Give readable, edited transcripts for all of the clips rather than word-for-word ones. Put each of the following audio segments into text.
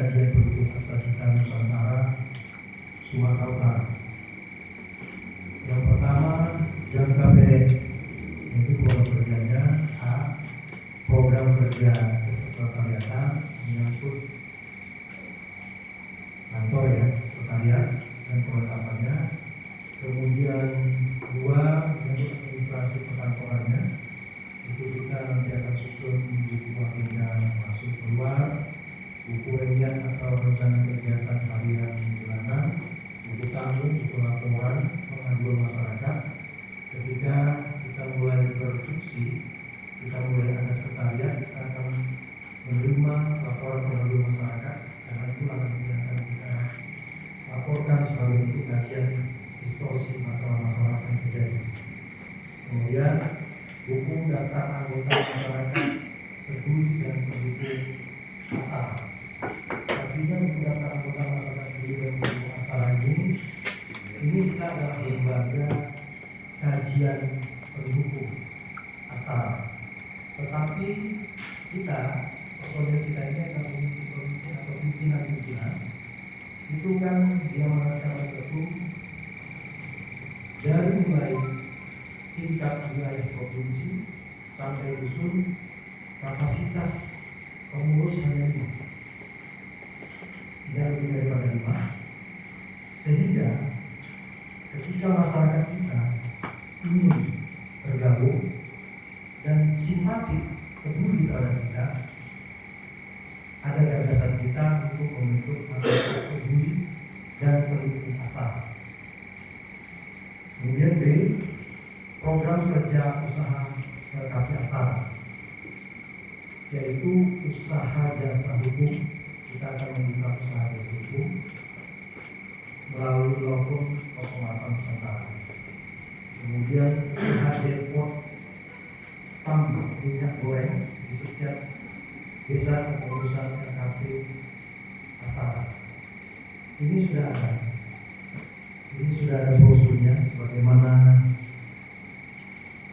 kajian penduduk Astagita Nusantara Sumatera Utara. Yang pertama, jangka pendek, yaitu program kerjanya A. Program kerja kesekretariatan menyangkut kantor ya, sekretariat dan perlengkapannya. Kemudian 2, menyangkut administrasi perkantorannya. Itu kita nanti akan susun buku agenda masuk keluar, buku harian atau rencana kegiatan harian bulanan, buku tamu, buku laporan, pengaduan masyarakat. Ketika kita mulai produksi, kita mulai ada sekretariat, kita akan menerima laporan pengaduan masyarakat, karena itulah nanti akan kita laporkan sebagai bentuk kajian distorsi masalah-masalah yang terjadi. Kemudian buku data anggota masyarakat peduli dan pendukung Astara. Artinya buku data anggota masyarakat peduli dan pendukung Astara ini kita adalah lembaga kajian pendukung Astara. Tetapi kita, personil kita ini akan pemimpin atau pimpinan-pimpinan itu kan dia mengatakan oleh ketum dari mulai tingkat wilayah provinsi sampai dusun, kapasitas pengurus hanya 5, tidak lebih daripada 5, sehingga ketika masyarakat kita ingin bergabung dan simpatik peduli terhadap kita, ada gagasan kita untuk membentuk masyarakat peduli dan pendukung Astara. Kemudian B, program kerja usaha LKP Astara, yaitu usaha jasa hukum. Kita akan membuka usaha jasa hukum melalui law firm 08 Nusantara. Kemudian usaha depot pam minyak goreng di setiap desa kepengurusan LKP Astara. Ini sudah ada brosurnya, sebagaimana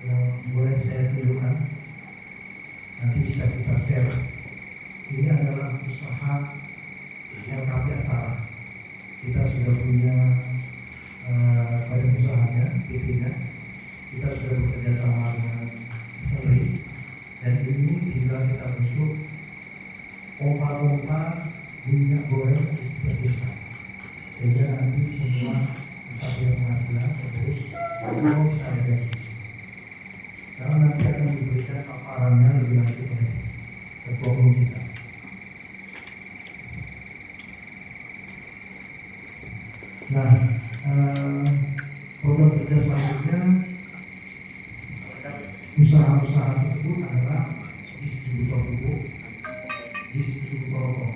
yang boleh saya tunjukkan, nanti bisa kita share. Ini adalah usaha LKP Astara. Kita sudah punya badan usahanya, PT-nya. Kita sudah bekerja sama dengan Ferry, dan ini tinggal kita bentuk pompa-pompa minyak goreng di setiap desa, sehingga nanti semua kita punya penghasilan terus semua bisa ada gaji. Karena nanti akan diberikan paparannya lebih lanjut oleh ketua umum kita. Nah, program kerja selanjutnya, usaha-usaha tersebut adalah distributor pupuk, distributor rokok.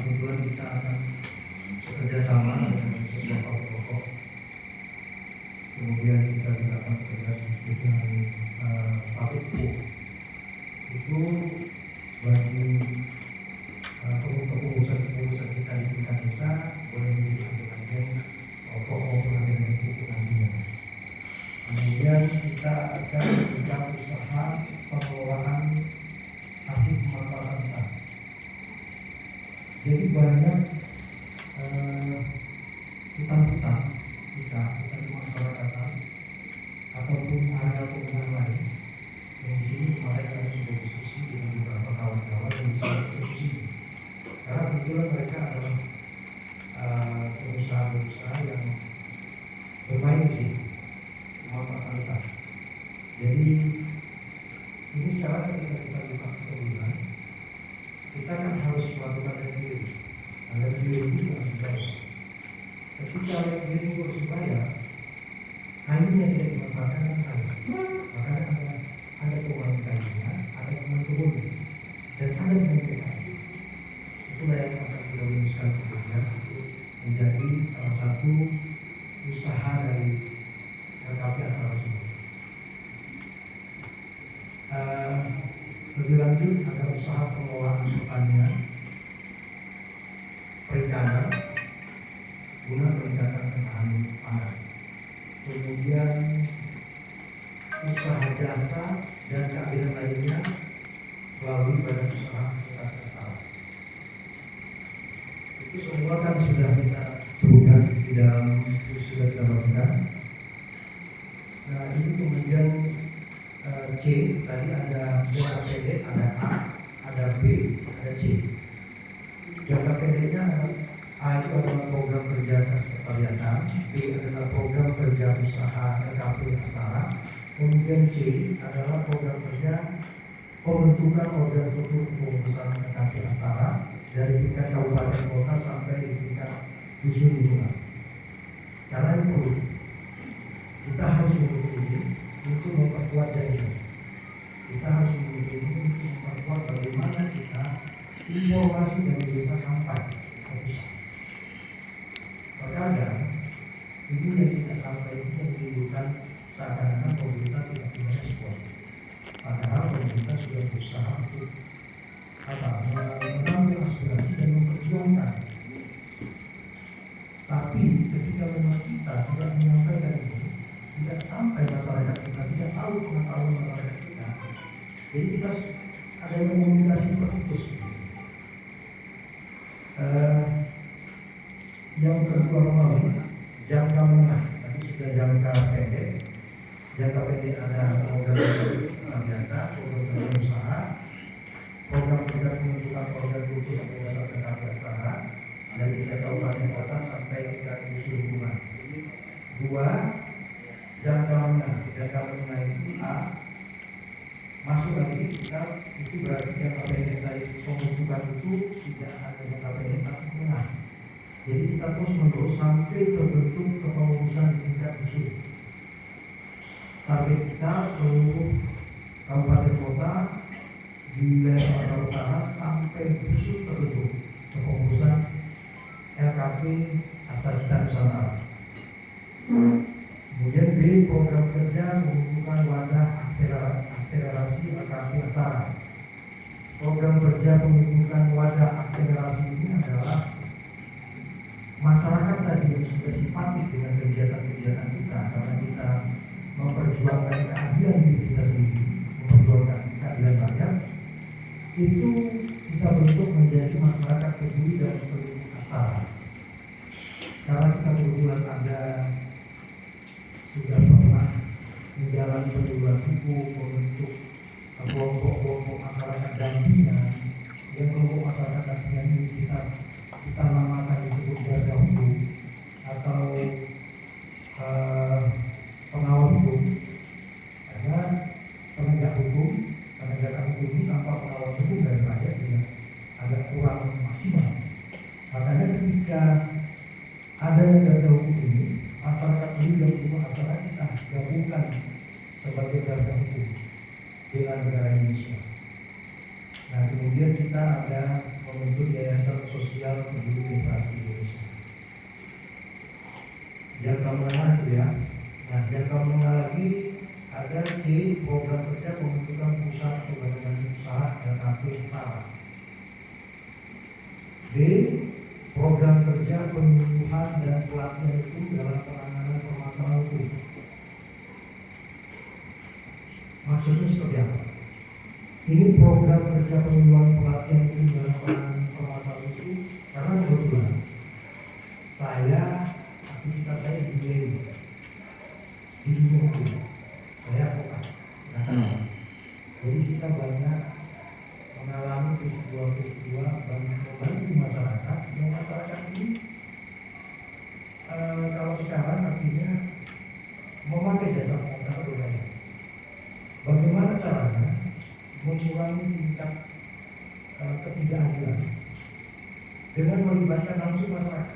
Kebetulan kita akan bekerja sama dengan sebuah pabrik rokok. Kemudian kita juga akan bekerja sama dengan pabrik pupuk. Itu bagi pengusaha kita di tingkat desa boleh menjadi agen rokok maupun agen pupuk nantinya. Kemudian kita akan membuka usaha pengelolaan hasil pemanfaatan hutan. Jadi banyak hutan-hutan kita, hutan kemasyarakatan ataupun area penggunaan lain yang di sini kemarin kami sudah diskusi dengan beberapa kawan-kawan yang bisa eksekusi. Karena kebetulan mereka adalah pengusaha-pengusaha yang bermain di sini pemanfaatan hutan. Jadi ini sekarang ketika kita buka perkebunan, kita kan harus melakukan clearing. Nah, clearing itu harus dibayar. Ketika clearing harus dibayar, kayunya tidak dimanfaatkan kan sayang. Makanya ada pemain kayunya, ada pemain kebunnya, dan ada pemain PKS. Itulah yang akan kita rumuskan kemudian untuk menjadi salah satu usaha dari LKP Astara Sumut. Lebih lanjut ada usaha pengelolaan pertanian, perikanan, guna peningkatan ketahanan pangan. Kemudian usaha jasa dan keadilan lainnya melalui badan usaha LKP Astara. Itu semua kan sudah kita sebutkan di dalam sudah kita bagikan. Nah ini kemudian C, tadi ada jangka pendek, ada A, ada B, ada C. Jangka pendeknya A itu adalah program kerja kesekretariatan, B adalah program kerja usaha LKP Astara, kemudian C adalah program kerja pembentukan organ struktur pengurusan LKP Astara dari tingkat kabupaten kota sampai di tingkat dusun lingkungan. Karena itu kita harus memiliki ini untuk memperkuat jaringan. Kita harus memiliki ini untuk memperkuat bagaimana kita informasi dari desa sampai ke pusat. Terkadang itu yang tidak sampai itu yang menimbulkan seakan-akan pemerintah tidak punya respon. Padahal pemerintah sudah berusaha untuk mengambil aspirasi dan memperjuangkan. Tapi ketika memang kita tidak menyampaikan ini, tidak sampai masyarakat kita, tidak tahu pengetahuan masyarakat kita, jadi kita ada yang komunikasi terputus. Yang kedua melalui jangka menengah, tadi sudah jangka pendek. Jangka pendek ada program kerja program kerja usaha, program kerja pembentukan organ struktur pengurusan LKP Astara dari tingkat kabupaten kota sampai tingkat dusun lingkungan. Dua, jangka menengah itu A, masuk lagi kita itu berarti jangka pendek dari pembentukan itu tidak hanya jangka pendek tapi menengah. Jadi kita terus menerus sampai terbentuk kepengurusan di tingkat dusun. Target kita seluruh kabupaten kota di wilayah Sumatera Utara sampai dusun terbentuk kepengurusan LKP Astacita Nusantara. Kemudian B, program kerja mengumpulkan wadah akselerasi LKP Astara. Program kerja pembentukan wadah akselerasi ini adalah masyarakat tadi yang sudah simpatik dengan kegiatan-kegiatan kita karena kita memperjuangkan keadilan diri kita sendiri, memperjuangkan keadilan rakyat, itu kita bentuk menjadi masyarakat peduli dan pendukung Astara. Karena kita kebetulan ada sudah pernah menjalani perguruan hukum, membentuk kelompok-kelompok masyarakat dampingan, yang kelompok masyarakat dampingan ini kita namakan disebut garda hukum atau pengawal hukum. Karena penegakan hukum ini tanpa pengawal hukum dari rakyat juga agak kurang maksimal. Makanya ketika ada yang garda hukum ini, masyarakat peduli dan pendukung Astara kita gabungkan sebagai garda hukum dengan negara Indonesia. Nah kemudian kita ada membentuk Yayasan Sosial Peduli Generasi Indonesia. Jangka menengah itu ya. Nah jangka menengah lagi ada C, program kerja pembentukan pusat pembangunan usaha LKP Astara. D, program kerja penyuluhan dan pelatihan hukum dalam penanganan permasalahan hukum. Maksudnya seperti apa? Ini program kerja penyuluhan pelatihan hukum dalam penanganan permasalahan hukum karena kebetulan aktivitas saya di dunia hukum. Saya advokat, pengacara. Jadi kita banyak mengalami peristiwa-peristiwa membantu masyarakat. Yang masyarakat ini kalau sekarang artinya memakai jasa pengacara berbayar. Bagaimana caranya mengurangi tingkat ketidakadilan dengan melibatkan langsung masyarakat.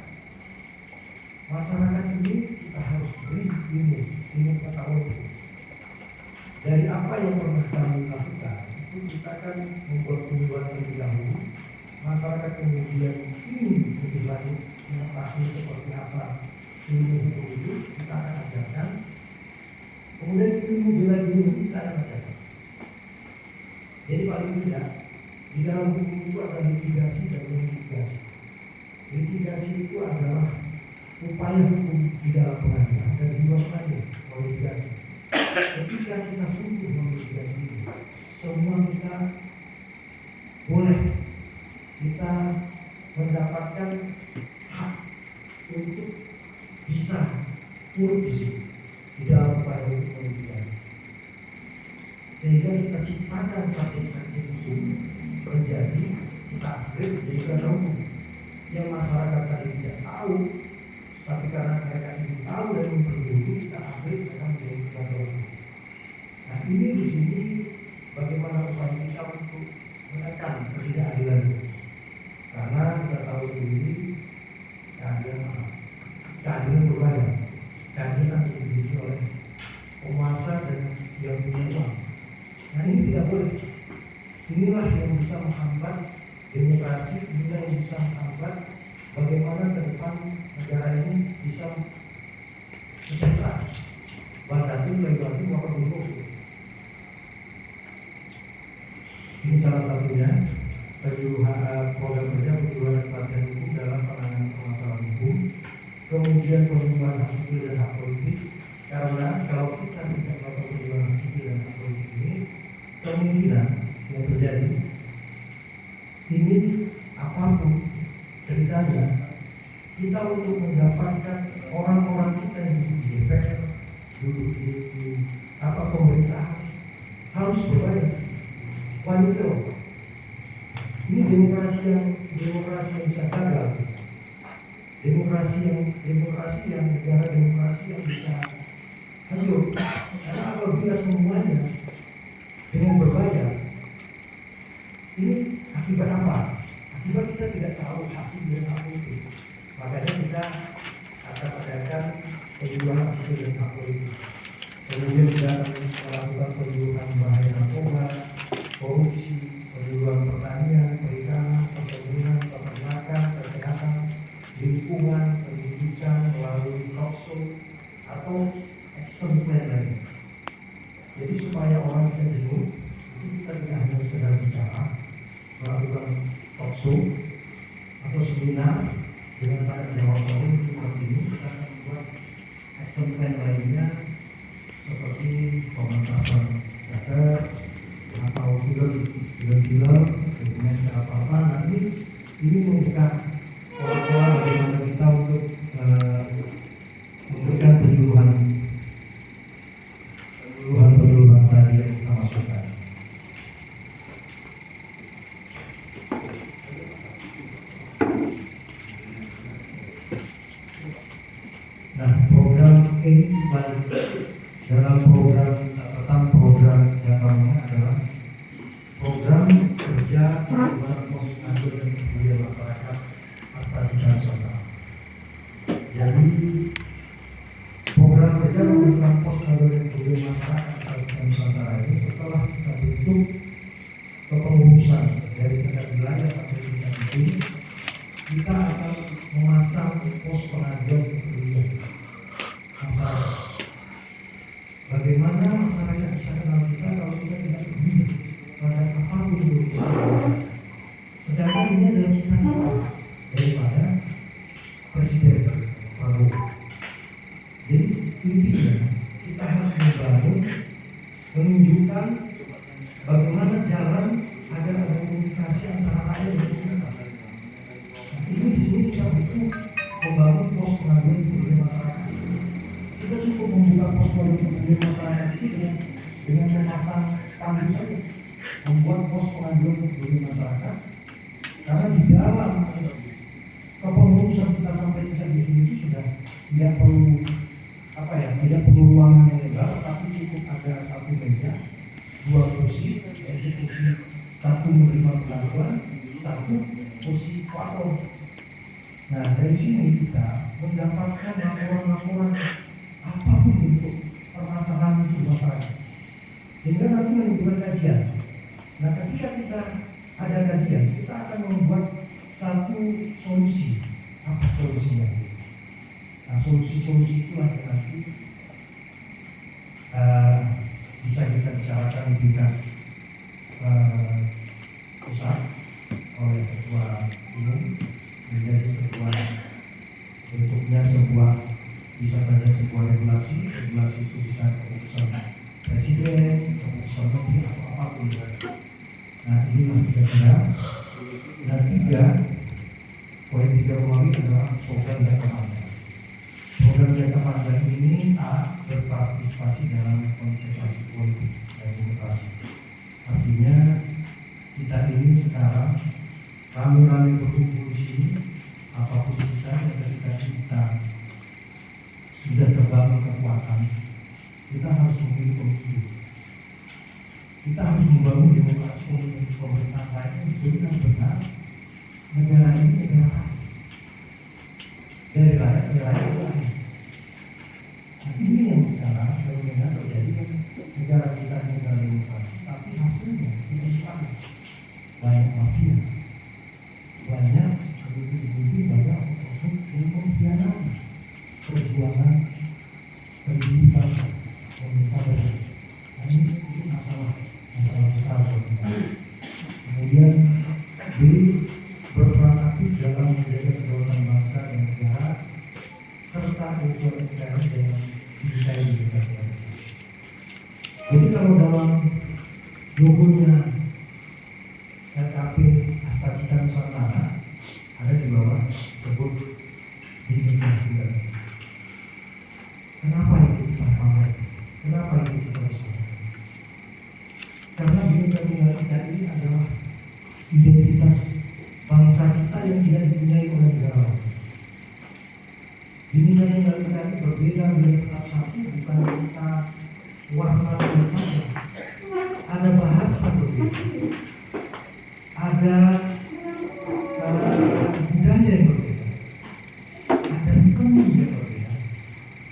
Masyarakat ini kita harus beri ilmu pengetahuan itu. Dari apa yang pernah kami lakukan, itu kita akan membuat penyuluhan terlebih dahulu. Masyarakat kemudian ingin lebih lanjut mengetahui seperti apa ilmu hukum itu, kita akan ajarkan. Kemudian ilmu bela diri kita akan ajarkan. Jadi paling tidak di dalam hukum itu ada litigasi dan non-litigasi. Litigasi itu adalah upaya hukum di dalam pengadilan dan di luar pengadilan, non-litigasi. Ketika kita sentuh non-litigasi ini, semua kita boleh kita mendapatkan hak untuk bisa turut di situ di dalam upaya untuk memitigasi, sehingga kita ciptakan subjek-subjek itu menjadi kita upgrade menjadi garda hukum yang masyarakat tadi tidak tahu, tapi karena mereka ingin tahu dan memperbaiki, kita upgrade mereka menjadi garda hukum. Nah, ini di sini bagaimana upaya kita untuk menekan ketidakadilan itu, karena kita tahu sendiri keadilan berbahaya, keadilan yang dimiliki oleh penguasa dan yang punya uang. Nah, ini tidak boleh. Inilah yang bisa menghambat demokrasi, inilah yang bisa menghambat bagaimana ke depan negara ini bisa sejahtera. Bahkan itu lagi bapak dulu. Ini salah satunya program kerja penyuluhan pelatihan hukum dalam penanganan permasalahan hukum, kemudian penyuluhan hak sipil dan hak politik. Karena kalau kita tidak melakukan penyuluhan hak sipil dan hak politik ini, kemungkinan yang terjadi ini apapun ceritanya, kita untuk mendapatkan orang-orang kita yang duduk di DPR, duduk di pemerintahan harus berbayar. Wanita, ini demokrasi yang bisa gagal, demokrasi yang negara demokrasi yang bisa hancur. Karena apabila semuanya dengan berbayar, ini akibat apa? Akibat kita tidak tahu hasil dari apa itu. Makanya kita akan adakan penyuluhan hasil dari apa itu. Kemudian kita akan melakukan penyuluhan bahaya narkoba, korupsi, penyuluhan pertanian, perikanan, perkebunan, peternakan, kesehatan, lingkungan, pendidikan melalui talkshow atau action plan lain. Jadi supaya orang tidak jenuh, itu kita tidak hanya sekedar bicara, melakukan talkshow atau seminar dengan tanya jawab saja untuk orang jenuh. Kita akan membuat action plan lainnya seperti pementasan teater atau film dengan cara apa. Nah, ini membuka pola-pola bagaimana kita untuk memberikan penyuluhan tadi yang kita masukkan. Nah, program E dalam program catatan program jangkauannya adalah program kerja perubahan posyandu dan kemudian masyarakat Astatika Nusantara. Jadi program kerja perubahan posyandu dan kemudian masyarakat Astatika Nusantara ini setelah kita bentuk kepengurusan dari tingkat wilayah sampai tingkat dusun, kita akan memasang pos pengaduan kepedulian masyarakat. Bagaimana masyarakat bisa kenal kita kalau kita tidak peduli pada apapun yang bisa masyarakat. Sedangkan ini adalah cita-cita daripada Presiden Prabowo. Jadi intinya kita harus membangun, menunjukkan bagaimana jalan agar ada komunikasi antara rakyat dan pemerintah. Nah, ini di sini kita butuh membangun pos pengaduan kepedulian masyarakat. Kita cukup membuka pos pengaduan kepedulian masyarakat itu dengan memasang spanduk saja, membuat pos pengaduan kepedulian masyarakat. Karena di dalam kepengurusan kita sampai tingkat dusun itu sudah tidak perlu tidak perlu ruangan yang lebar, tapi cukup ada satu meja, dua kursi, yaitu kursi satu menerima pengaduan, satu kursi pelapor. Nah, dari sini kita mendapatkan laporan-laporan apapun bentuk permasalahan itu masyarakat, sehingga nanti menimbulkan kajian. Nah, ketika kita ada kajian, kita akan membuat satu solusi. Apa solusinya? Nah, solusi-solusi itulah yang nanti bisa kita bicarakan di tingkat pusat oleh ketua umum, menjadi sebuah bentuknya bisa saja sebuah regulasi itu bisa keputusan presiden, keputusan menteri atau apapun. Nah, inilah kira-kira. Dan 3, digawangi adalah program jangka panjang. Program jangka panjang ini berpartisipasi dalam konsentrasi politik dan demokrasi. Artinya kita ini sekarang rame-rame berkumpul di sini, apapun ceritanya ketika kita sudah terbangun kekuatan, kita harus memilih pemimpin. Kita harus membangun demokrasi untuk pemerintah lain benar-benar negara ini negara rakyat. Dari rakyat ke rakyat. Nah, ini yang sekarang fenomena terjadi. Negara kita negara demokrasi, tapi hasilnya tidak dipakai. Banyak mafia, banyak lebih banyak untuk yang mengkhianati perjuangan pendidikan pemerintah daerah. Nah, ini masalah besar buat kita. Kemudian B, berperan aktif dalam menjaga kedaulatan bangsa dan negara serta kehidupan negara dengan digital di negara. Jadi kalau dalam logonya RKP Astagita Nusantara ada di bawah sebut Bhinneka Tunggal Ika. Kenapa itu kita pamer? Kenapa itu kita bersama? Karena Bhinneka Tunggal Ika ini adalah identitas bangsa kita yang tidak dipunyai oleh negara lain. Bhinneka Tunggal Ika ini berbeda bila tetap satu, bukan kita warna kulit saja. Ada bahasa berbeda, ada budaya yang berbeda, ada seni yang berbeda,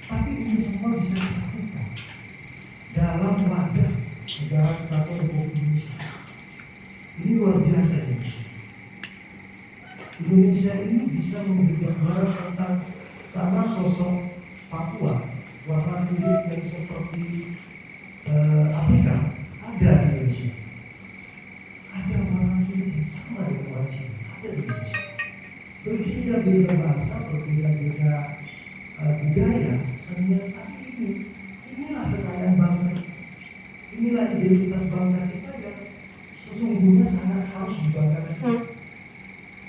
tapi ini semua bisa disatukan dalam wadah negara kesatuan Republik Indonesia. Ini luar biasa Indonesia. Indonesia ini bisa memberi gambaran tentang sama sosok Papua, warna kulit yang seperti Afrika ada di Indonesia. Ada warna kulit yang sama dengan orang Cina, ada di Indonesia. Berbeda-beda bahasa, berbeda-beda budaya, seni, tapi inilah kekayaan bangsa kita. Inilah identitas bangsa kita yang sesungguhnya sangat harus dibanggakan.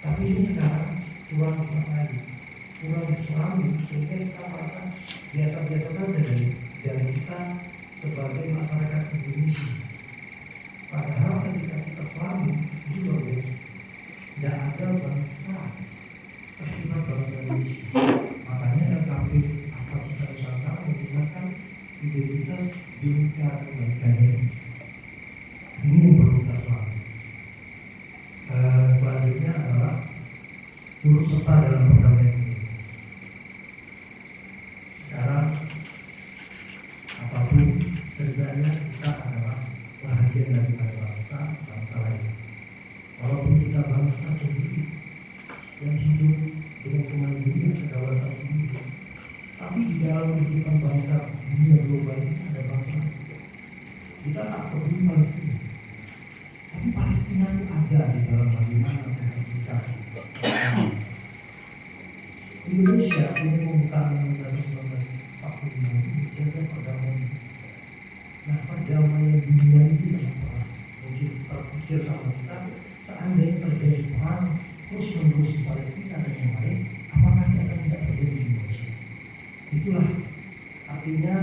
Tapi ini sekarang kurang diselami, sehingga kita merasa biasa-biasa saja dari kita sebagai masyarakat Indonesia. Padahal ketika kita selami, ini luar biasa. Tidak ada bangsa sehebat bangsa Indonesia. Makanya RKP Astagita Nusantara menggunakan identitas Bhinneka Tunggal Ika ini. Ini yang perlu kita selami. Selanjutnya adalah turut serta dalam perdamaian ini. Sekarang apapun ceritanya, kita adalah bahagian dari bangsa lain. Walaupun kita bangsa sendiri yang hidup dengan kemandirian kedaulatan sendiri, tapi di dalam kehidupan bangsa dunia global ini ada bangsa lain. Kita tak peduli Palestina, tapi Palestina itu ada di dalam bagaimana kita. Indonesia ingin membuka 1945 ini menjaga perdamaian. Nah, perdamaian dunia itu yang pernah mungkin terpikir sama kita, seandainya terjadi perang terus-menerus di Palestina dan yang lain, apakah akan tidak terjadi di Indonesia? Itulah artinya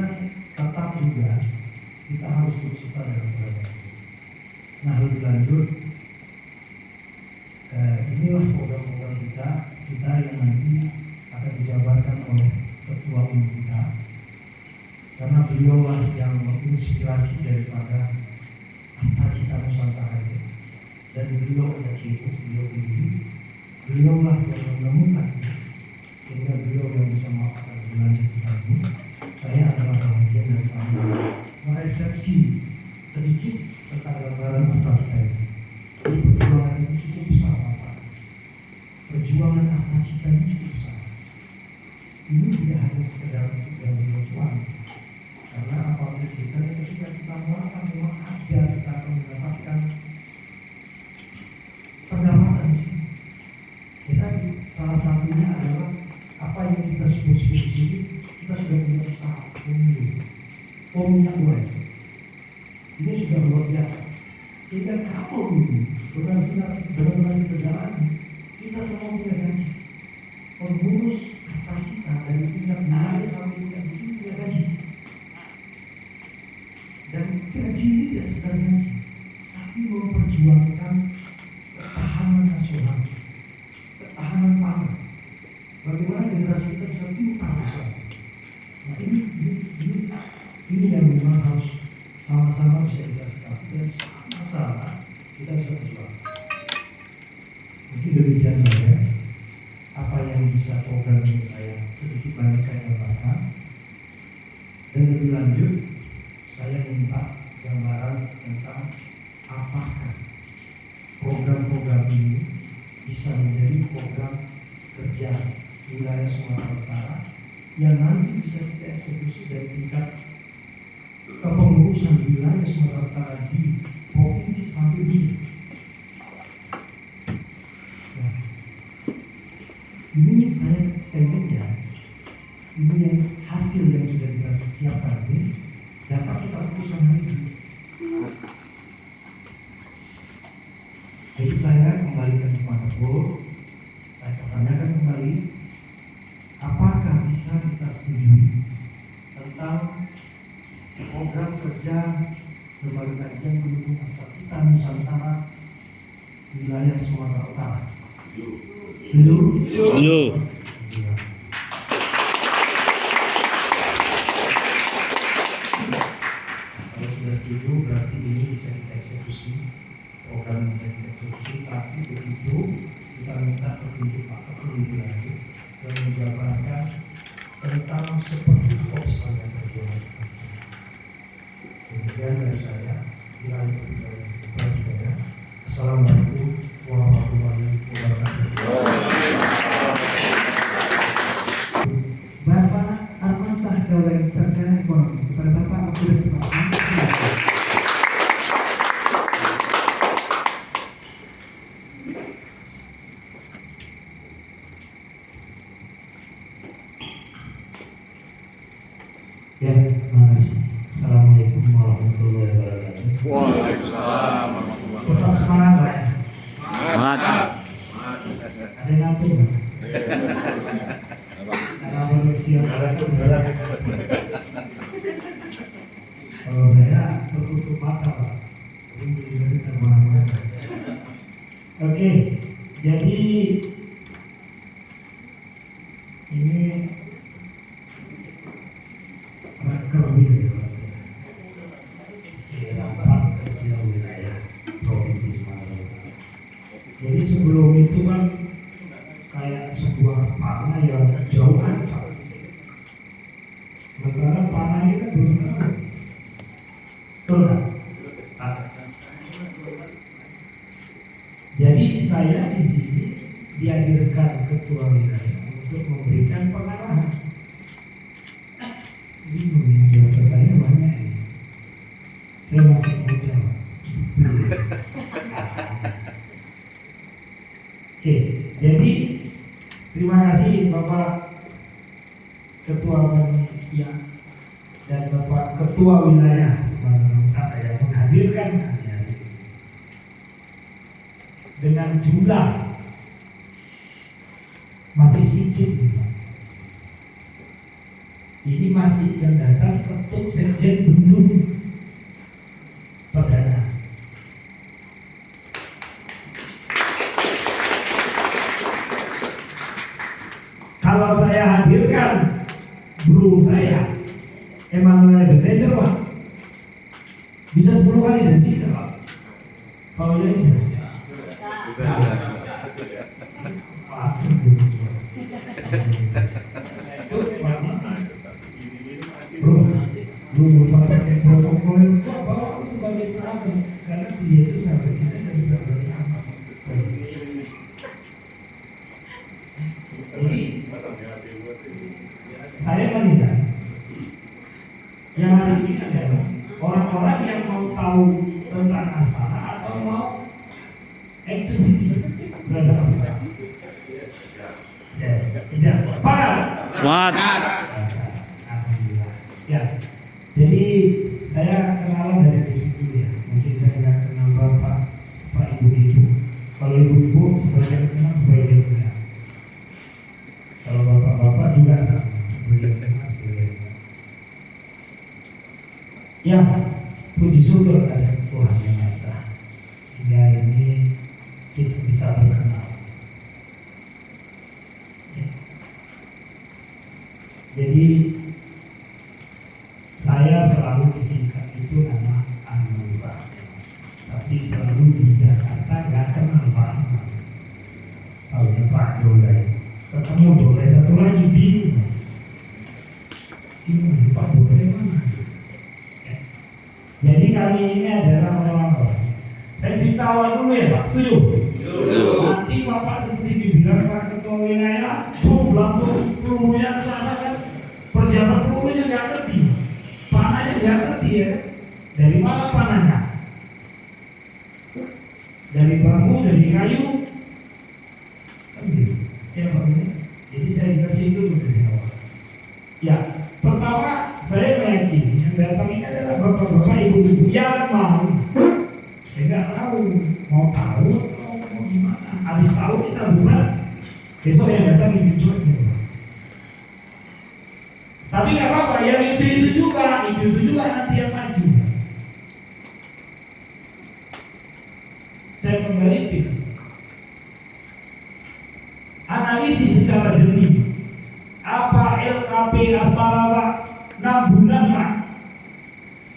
tetap juga kita harus terus serta dalam perdamaian. Nah, lebih lanjut, inilah program-program kita yang nanti akan dijabarkan oleh ketua umum kita, karena beliaulah yang menginspirasi daripada Astagita Nusantara ini, dan beliau ada sibuk, beliaulah yang menemukan, sehingga beliau yang bisa akan melanjutkan ini. Saya adalah bagian dari kami meresepsi sedikit tentang gambaran Astagita ini. Jadi perjuangan ini cukup besar, Bapak. Perjuangan Astagita ini cukup besar. Ini tidak hanya sekedar untuk yang berjuang, karena apapun ceritanya ketika kita melakukan memang ada, kita akan mendapatkan pendapatan di sini. Kita salah satunya adalah apa yang kita sebut di sini, kita sudah punya usaha minyak goreng. Ini sudah luar biasa. Sehingga kalau ini benar-benar kita jalani, kita semua punya gaji. pengurus Astagita dari tingkat wilayah sampai tingkat dusun punya gaji. Dan gaji ini tidak sekedar gaji, tapi memperjuangkan ketahanan nasional, ketahanan pangan. Bagaimana generasi kita bisa pintar bersama. Nah ini yang memang harus sama-sama bisa kita sikapi dan sama-sama kita bisa berjuang. Mungkin demikian saja apa yang bisa program ini saya sedikit banyak saya gambarkan. Dan lebih lanjut saya minta gambaran tentang apakah program-program ini bisa menjadi program kerja wilayah Sumatera Utara yang nanti bisa kita eksekusi dari tingkat kepengurusan wilayah Sumatera Utara di provinsi sampai dusun. Nah, ini saya pengen ya, ini yang hasil yang sudah kita siapkan ini dapat kita putuskan hari ini. Jadi saya kembalikan kepada Bo, saya pertanyakan kembali, apakah bisa kita setujui tentang program kerja lembaga kajian pendukung Astagita Nusantara wilayah Sumatera Utara? Setuju. Kalau sudah setuju berarti ini bisa kita eksekusi, program bisa kita eksekusi. Tapi begitu kita minta petunjuk Pak Ketua lebih lanjut dan menjabarkan tentang seperti poster yang perjuangan Astagita. Demikian dari saya. Assalamualaikum warahmatullahi wabarakatuh. Bapak Armansyah Daulay, Sarjana Ekonomi. Kepada Bapak Abdul Rahman. Ya, terima kasih. Assalamualaikum warahmatullahi wabarakatuh. Waalaikumsalam warahmatullahi wabarakatuh. Tetap semangat, Pak. Semangat. Ada yang ngantuk nggak? Karena baru siang itu berat. Kalau saya tertutup mata, Pak. Ini dari teman-teman. Oke, jadi ini rakerwil rapat kerja wilayah provinsi Sumatera Utara. Jadi sebelum itu kan kayak sebuah panah yang jauh ancam. Sementara panah ini kan belum tahu. Betul kan? Jadi saya di sini dihadirkan ketua wilayah untuk memberikan pengarahan. Bingung yang di atas saya banyak ini. Saya masih muda. Oke, jadi terima kasih Bapak Ketua Panitia dan Bapak Ketua Wilayah Sumatera Utara yang menghadirkan kami hari ini. Dengan jumlah masih sedikit ini, Pak. Ini masih yang datang ketuk sekjen belum perdana. Kalau saya hadirkan guru saya Emmanuel Ebenezer, Pak, bisa 10 kali dari sini, Pak. Kalau dia bisa. Belum usah pakai protokol itu bahwa aku sebagai sahabat, karena dia itu sahabat kita dan sahabat langsung. Jadi saya menilai yang hari ini adalah orang-orang yang mau tahu tentang Astana atau mau activity terhadap Astana. Semangat. Alhamdulillah. Ya. Jadi saya kenalan dari basic dulu ya. Mungkin saya nggak kenal Bapak Ibu-ibu. Kalau ibu-ibu sebagian kenal, sebagian enggak. Ya, puji syukur kepada Tuhan Yang Maha Esa, sehingga hari ini kita bisa berkenal. Ya. Jadi saya selalu disingkat itu nama Anwasa, tapi selalu di Jakarta nggak kenal Pak Ahmad. Tahunya Pak Dolai, ketemu Dolai satu lagi bingung. Bingung Pak Dolai mana? Ya. Jadi kami ini adalah orang-orang. Saya cerita awal dulu ya Pak, setuju? Nanti Bapak seperti dibilang Pak Ketua Wilayah, boom, langsung pelurunya ke sana kan. Persiapan pelurunya nggak ngerti, panahnya nggak ngerti ya. Dari mana panahnya? Dari bambu, dari kayu, kan gitu. Ya Pak ini. Jadi saya jelasin dulu dari awal. Ya, pertama saya meyakini yang datang ini adalah bapak-bapak, ibu-ibu yang mau. Saya nggak tahu, mau tahu atau mau gimana. Habis tahu kita bubar, besok yang datang itu aja. Tapi nggak apa-apa, yang itu juga nanti yang maju. Saya kembali pilih. Analisis secara jernih. Apa LKP Astara Pak 6 bulan Pak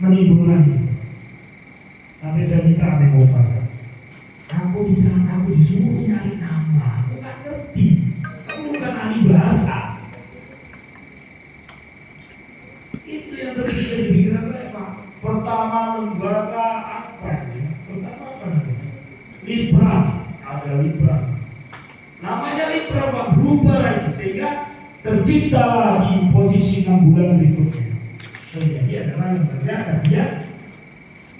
menimbulkan ini. Sampai saya minta sama Bapak, aku di sana, aku disuruh nyari nama, aku nggak ngerti, aku bukan ahli bahasa. Itu yang terpikir di pikiran saya Pak. Pertama lembaga apa ya? Pertama apa namanya? Libra, ada Libra. Namanya Libra Pak, berubah lagi sehingga tercipta lagi posisi 6 bulan berikutnya. Jadi adalah lembaga kajian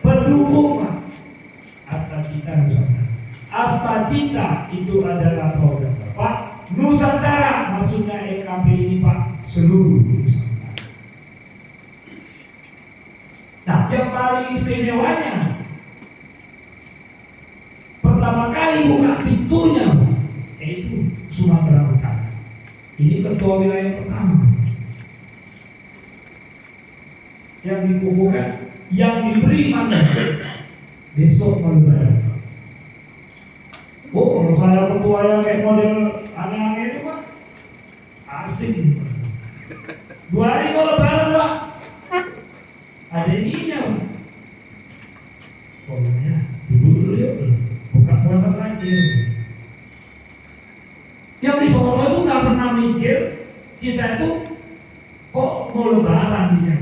pendukung Pak. Astacita Nusantara. Astacita itu adalah program Bapak. Nusantara maksudnya LKP ini Pak, seluruh Nusantara. Nah, yang paling istimewanya pertama kali buka pintunya yaitu Sumatera Utara. Ini ketua wilayah pertama yang dikukuhkan, yang diberi mandat besok lebaran. Oh, kalau saya ketua yang kayak model aneh-aneh itu Pak, asik gitu. 2 hari mau lebaran Pak, ada ininya Pak. Pokoknya dulu yuk, buka puasa terakhir. Yang di Solo itu nggak pernah mikir kita itu kok mau lebaran dia.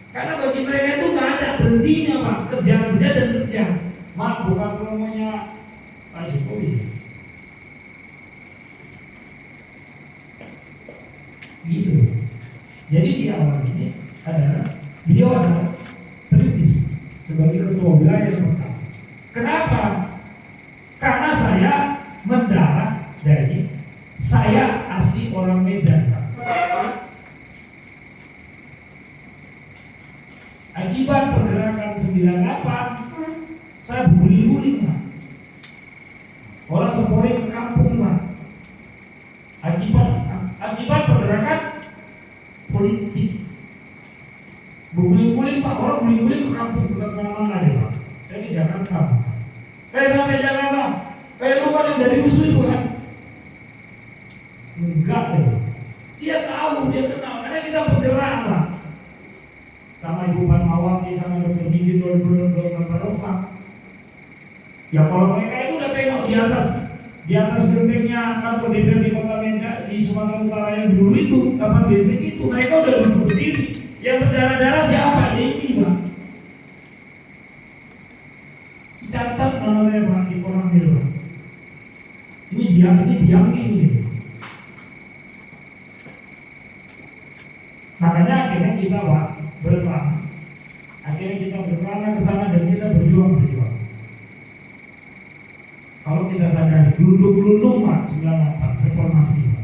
Karena bagi mereka itu nggak ada berhentinya Pak, kerja dan kerja. Maaf, bukan promonya Pak Jokowi. Gitu. Jadi di awal ini beliau adalah perintis sebagai ketua wilayah pertama. Kenapa? Karena saya mendarah dari saya asli orang Medan Pak. Akibat pergerakan 98 saya guling-guling Pak. Orang sepori ke kampung Pak. Akibat pergerakan politik. Guling-guling Pak, orang guling-guling ke kampung, ke mana-mana deh Pak. Saya di Jakarta Pak. Sampai Jakarta. Lu kan yang dari USU itu kan? Enggak deh. Dia tahu, dia kenal, karena kita bergerak Pak. Sama Ibu Fatmawati, sama Dr. Gigi, Dr. Barosa. Ya kalau mereka itu udah tengok di atas gentengnya kantor DPRD Kota Medan di Sumatera Utara yang dulu itu, kapan benteng itu, mereka udah duduk berdiri. Yang berdarah-darah siapa? Ya ini Pak. Dicatat nama saya Pak di koramil Pak. Ini diamnya ini. Makanya akhirnya kita Pak berkelana. Akhirnya kita berkelana ke sana dan kita berjuang. Kalau kita sadari, gelundung Pak 98 reformasi Pak.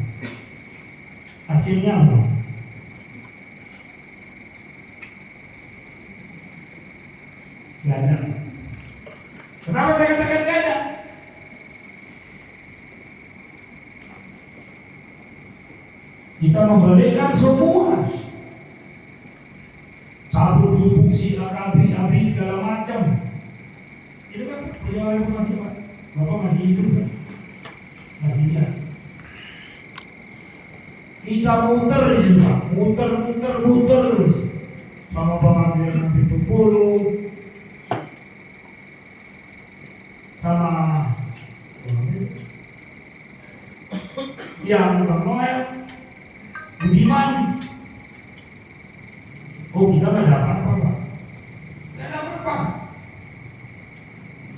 Hasilnya apa? Gak ada. Kenapa saya katakan gak ada? Kita membalikkan semua cabut si AKB, ABI segala macam. Itu kan perjuangan reformasi Pak. Bapak masih hidup kan? Masih lihat. Kita muter di situ Pak, muter terus. Sama pengambilan itu puluh, sama yang Bang Noel, Budiman. Oh kita nggak dapat apa-apa, nggak ada apa-apa.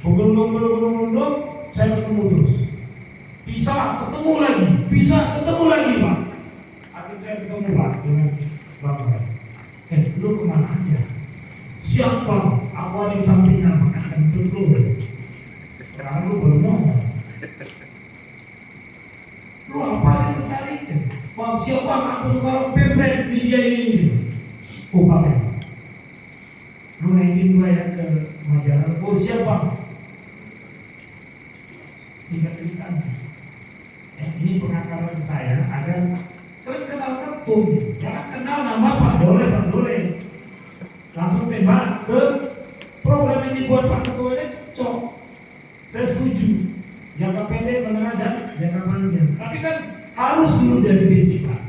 Bergelundung, saya ketemu terus. Bisa ketemu lagi Pak. Akhirnya saya ketemu Pak dengan Bang Noel. Lu kemana aja? Siapa? Aku ada di sampingnya, makan kentut lu. Sekarang lu baru ngomong. Lu apa sih mencari? Bang siapa? Aku suka pempret di dia ini. Oh pakai. Lu naikin gua ya ke majalah. Oh siapa? Singkat ceritanya. Ini pengakaran saya agar kalian kenal ketum. Jangan kenal nama Pak Dole. Langsung tembak ke program yang dibuat Pak Ketua ini cocok. Saya setuju. Jangka pendek, menengah dan jangka panjang. Tapi kan harus dulu dari basic Pak.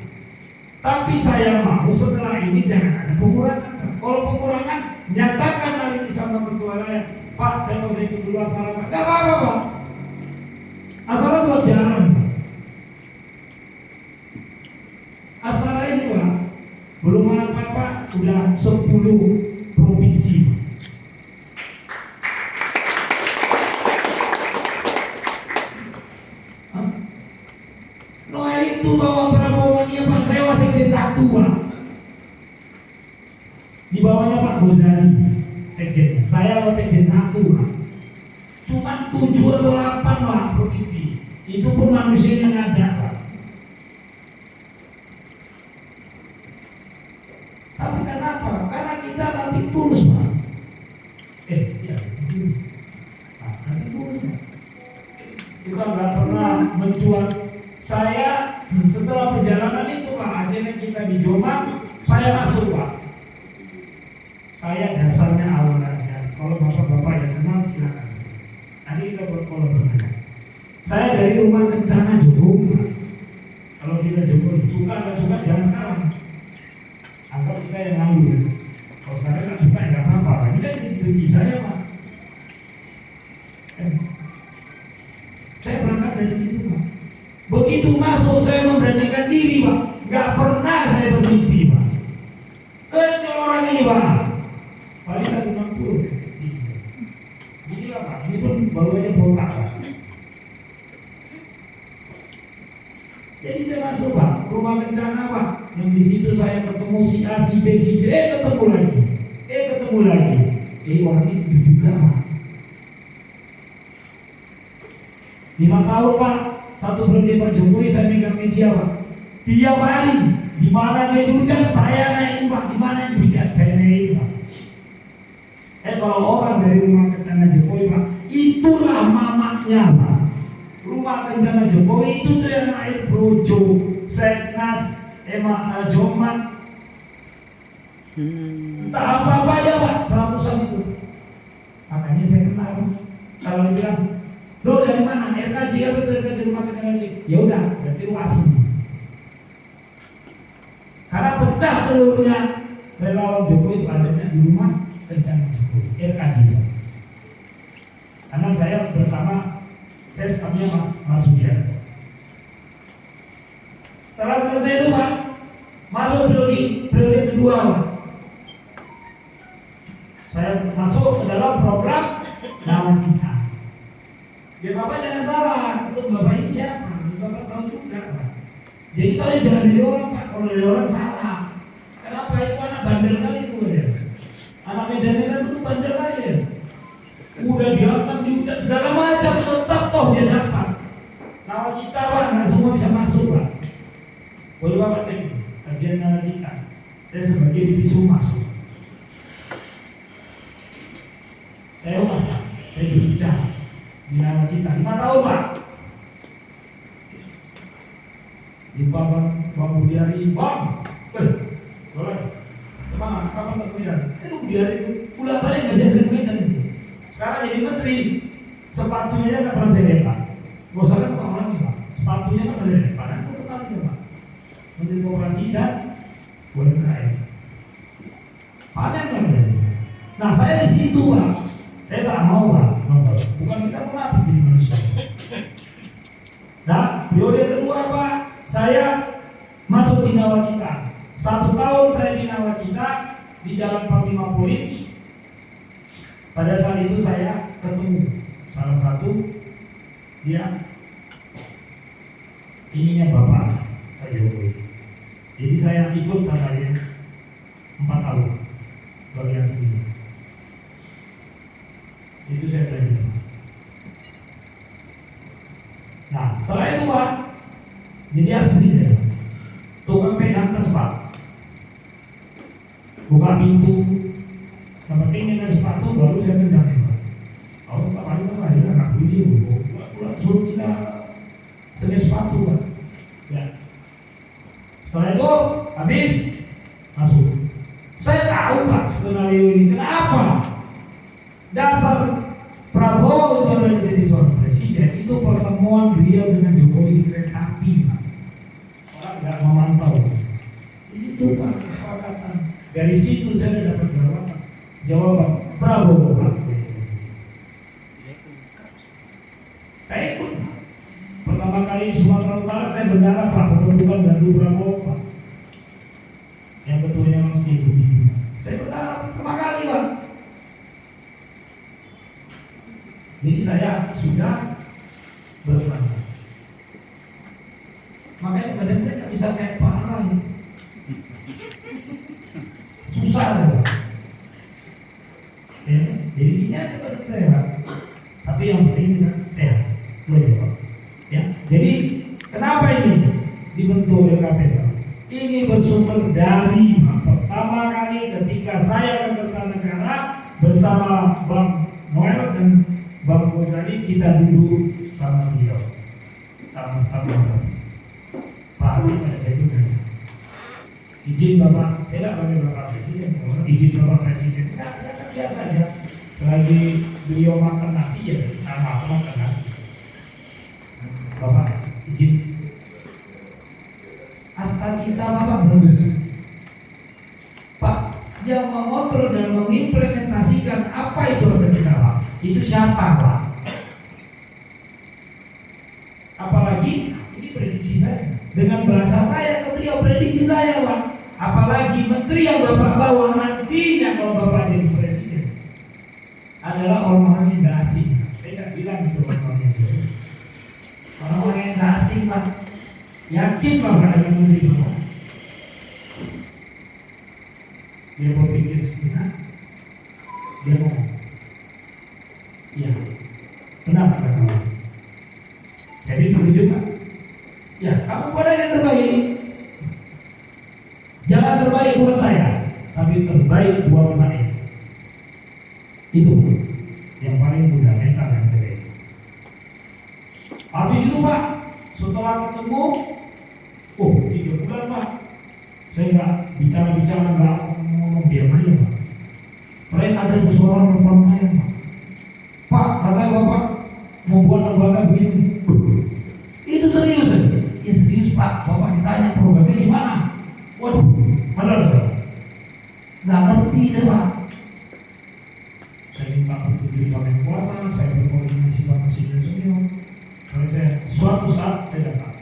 Tapi saya mau setelah ini jangan ada pengurangan. Kalau pengurangan, nyatakan hari ini sama ketua rakyat, Pak saya mau ikut dulu asal Pak. Gak apa-apa Pak. Asal tetap jalan. Asal ini Pak, belum apa-apa udah 10 provinsi. Noel itu bawa Prabowo dia Pak, saya wasekjen 1 Pak. Di bawahnya Pak Gozali sekjen, saya wasekjen 1 Pak. Cuma 7 atau 8 Pak provinsi. Itu pun manusia yang ada Pak. Tapi kenapa? Karena kita nanti tulus Pak. Iya, tulus. Nanti tulus Pak. Kita nggak pernah mencuat. Saya setelah perjalanan itu Pak, akhirnya kita di Jombang, saya masuk Pak. Saya dasarnya awal aja. Kalau bapak-bapak yang kenal silakan. Nanti kita berkolaborasi. Saya dari rumah kencana Jombang Pak. Kalau kita Jombang suka nggak suka jangan sekarang. Anggap kita yang nganggur. Kalau sekarang nggak suka nggak apa-apa. Ini kan benci saya Pak. Saya berangkat dari situ Pak. Begitu masuk saya memberanikan diri Pak. Nggak pernah saya bermimpi Pak. Kecil orang ini Pak. Paling 160. Gini lah Pak. Ini pun baru aja botak Pak. Jadi saya masuk Pak. Rumah bencana Pak. Yang di situ saya ketemu si A, si B, si D. Ketemu lagi. Orang itu juga Pak. 5 tahun Pak. 1 periode Pak Jokowi saya megang media Pak. Tiap hari di mana dia dihujat saya naikin Pak. Di mana dihujat saya naikin Pak. Kalau orang dari rumah kencana Jokowi Pak, itulah mamaknya Pak. Rumah kencana Jokowi itu tuh yang air Projo, Seknas, Jomat. Entah apa-apa aja Pak, 100-an itu. Makanya saya kenal. Kalau dibilang lo dari mana? RKJ apa itu RKJ rumah kencana Jokowi? Ya udah, berarti lu asli. Karena pecah telurnya relawan Jokowi itu adanya di rumah kencana Jokowi, RKJ. Karena saya bersama stafnya Mas Sugiharto. Setelah selesai itu Pak, masuk periode kedua Pak. Saya masuk ke dalam program Nawacita. Ya Bapak jangan salah, ketum Bapak ini siapa? Harus Bapak tahu juga Pak. Jadi kalau jangan dari orang Pak, kalau dari orang salah. Kenapa itu anak bandel kali itu ya? Anak Medan itu bandel kali ya? Udah dihantam, diucat segala macam, tetap toh dia dapat. Nawacita Pak, nggak semua bisa masuk Pak. Boleh Bapak cek kajian Nawacita. Saya sebagai divisi masuk. Saya humas Pak, saya jurubicara di Nawacita 5 tahun Pak. Di Bang Budiari, boleh? Kemana? Kapan ke Medan? Itu biarin ulang balik ngajar Medan itu. Sekarang jadi menteri, sepatunya aja nggak pernah saya lihat Pak. Gak usah kan bukan orangnya Pak, sepatunya nggak pernah saya lihat Pak. Nanti kenal itu Pak. Menteri Koperasi dan UMKM. Panen lagi. Nah saya di situ Pak, saya tak mau Pak. Bukan kita munafik jadi manusia. Nah, periode kedua Pak, saya masuk di Nawacita. 1 tahun saya di Nawacita di Jalan Panglima Polim. Pada saat itu saya ketemu salah satu dia ininya Bapak Pak Jokowi. Jadi saya ikut sama dia 4 tahun bagian sendiri. Itu saya belajar. Nah setelah itu Pak, jadi asli saya tukang pegang tas Pak, buka pintu, yang penting dengan sepatu baru saya tendang ya Pak. Kalau tak pasti dia nggak beli, pulang suruh kita sedia sepatu Pak. Ya. Setelah itu habis masuk. Saya tahu Pak skenario ini kenapa dasar Prabowo itu adalah jadi seorang presiden. Itu pertemuan beliau dengan Jokowi di kereta api Pak. Orang nggak memantau. Di situ Pak kesepakatan. Dari situ saya dapat jawaban Prabowo Pak. Saya ikut Pak. Pertama kali di Sumatera Utara saya bendara Pak pembentukan Gandu Prabowo Pak. Yang ketuanya Mas Ibu itu. Saya bendara pertama kali Pak. Jadi saya sudah berperan. Makanya badan saya nggak bisa kayak Pak Rai. Susah Pak. Ya, jadi ini aja badan saya Pak. Tapi yang penting kita sehat. Itu aja Pak. Ya, jadi kenapa ini dibentuk oleh KPS? Ini bersumber dari pertama kali ketika saya ke Kertanegara bersama Bang Noel dan Bang Ghazali, kita duduk sama beliau, sama staf Pak Hasim pada saya itu izin Bapak, saya tidak panggil Bapak Presiden, izin Bapak Presiden, enggak, saya kan biasa aja. Selagi beliau makan nasi ya sama aku makan nasi. Bapak izin, asta kita Bapak bagus. Pak, yang mengontrol dan mengimplementasikan apa itu rasa cita Pak? Itu siapa Pak? Apalagi ini prediksi saya dengan bahasa saya ke beliau, prediksi saya Pak. Apalagi menteri yang Bapak bawa nantinya kalau Bapak jadi presiden adalah orang-orang yang gak asing. Saya tidak bilang itu orang-orang yang asing. Orang-orang yang gak asing Pak. Yakin Bapak dengan menteri Bapak? Dia berpikir sejenak, dia ngomong, iya, kenapa kamu? Jadi begitu Pak. Ya, kamu buat yang terbaik. Jangan terbaik buat saya, tapi terbaik buat rakyat. Itu yang paling fundamental yang saya lihat. Habis itu Pak, setelah ketemu, 3 bulan Pak, saya nggak bicara-bicara, nggak ngomong diam aja Pak. Terakhir ada seseorang telepon saya Pak, katanya Bapak membuat lembaga begini. Itu serius ya? Ya serius Pak, Bapak ditanya programnya gimana? Waduh, benar saya nggak ngerti saya Pak. Saya minta petunjuk sama yang kuasa, saya berkoordinasi sama senior. Kalau saya suatu saat saya dapat.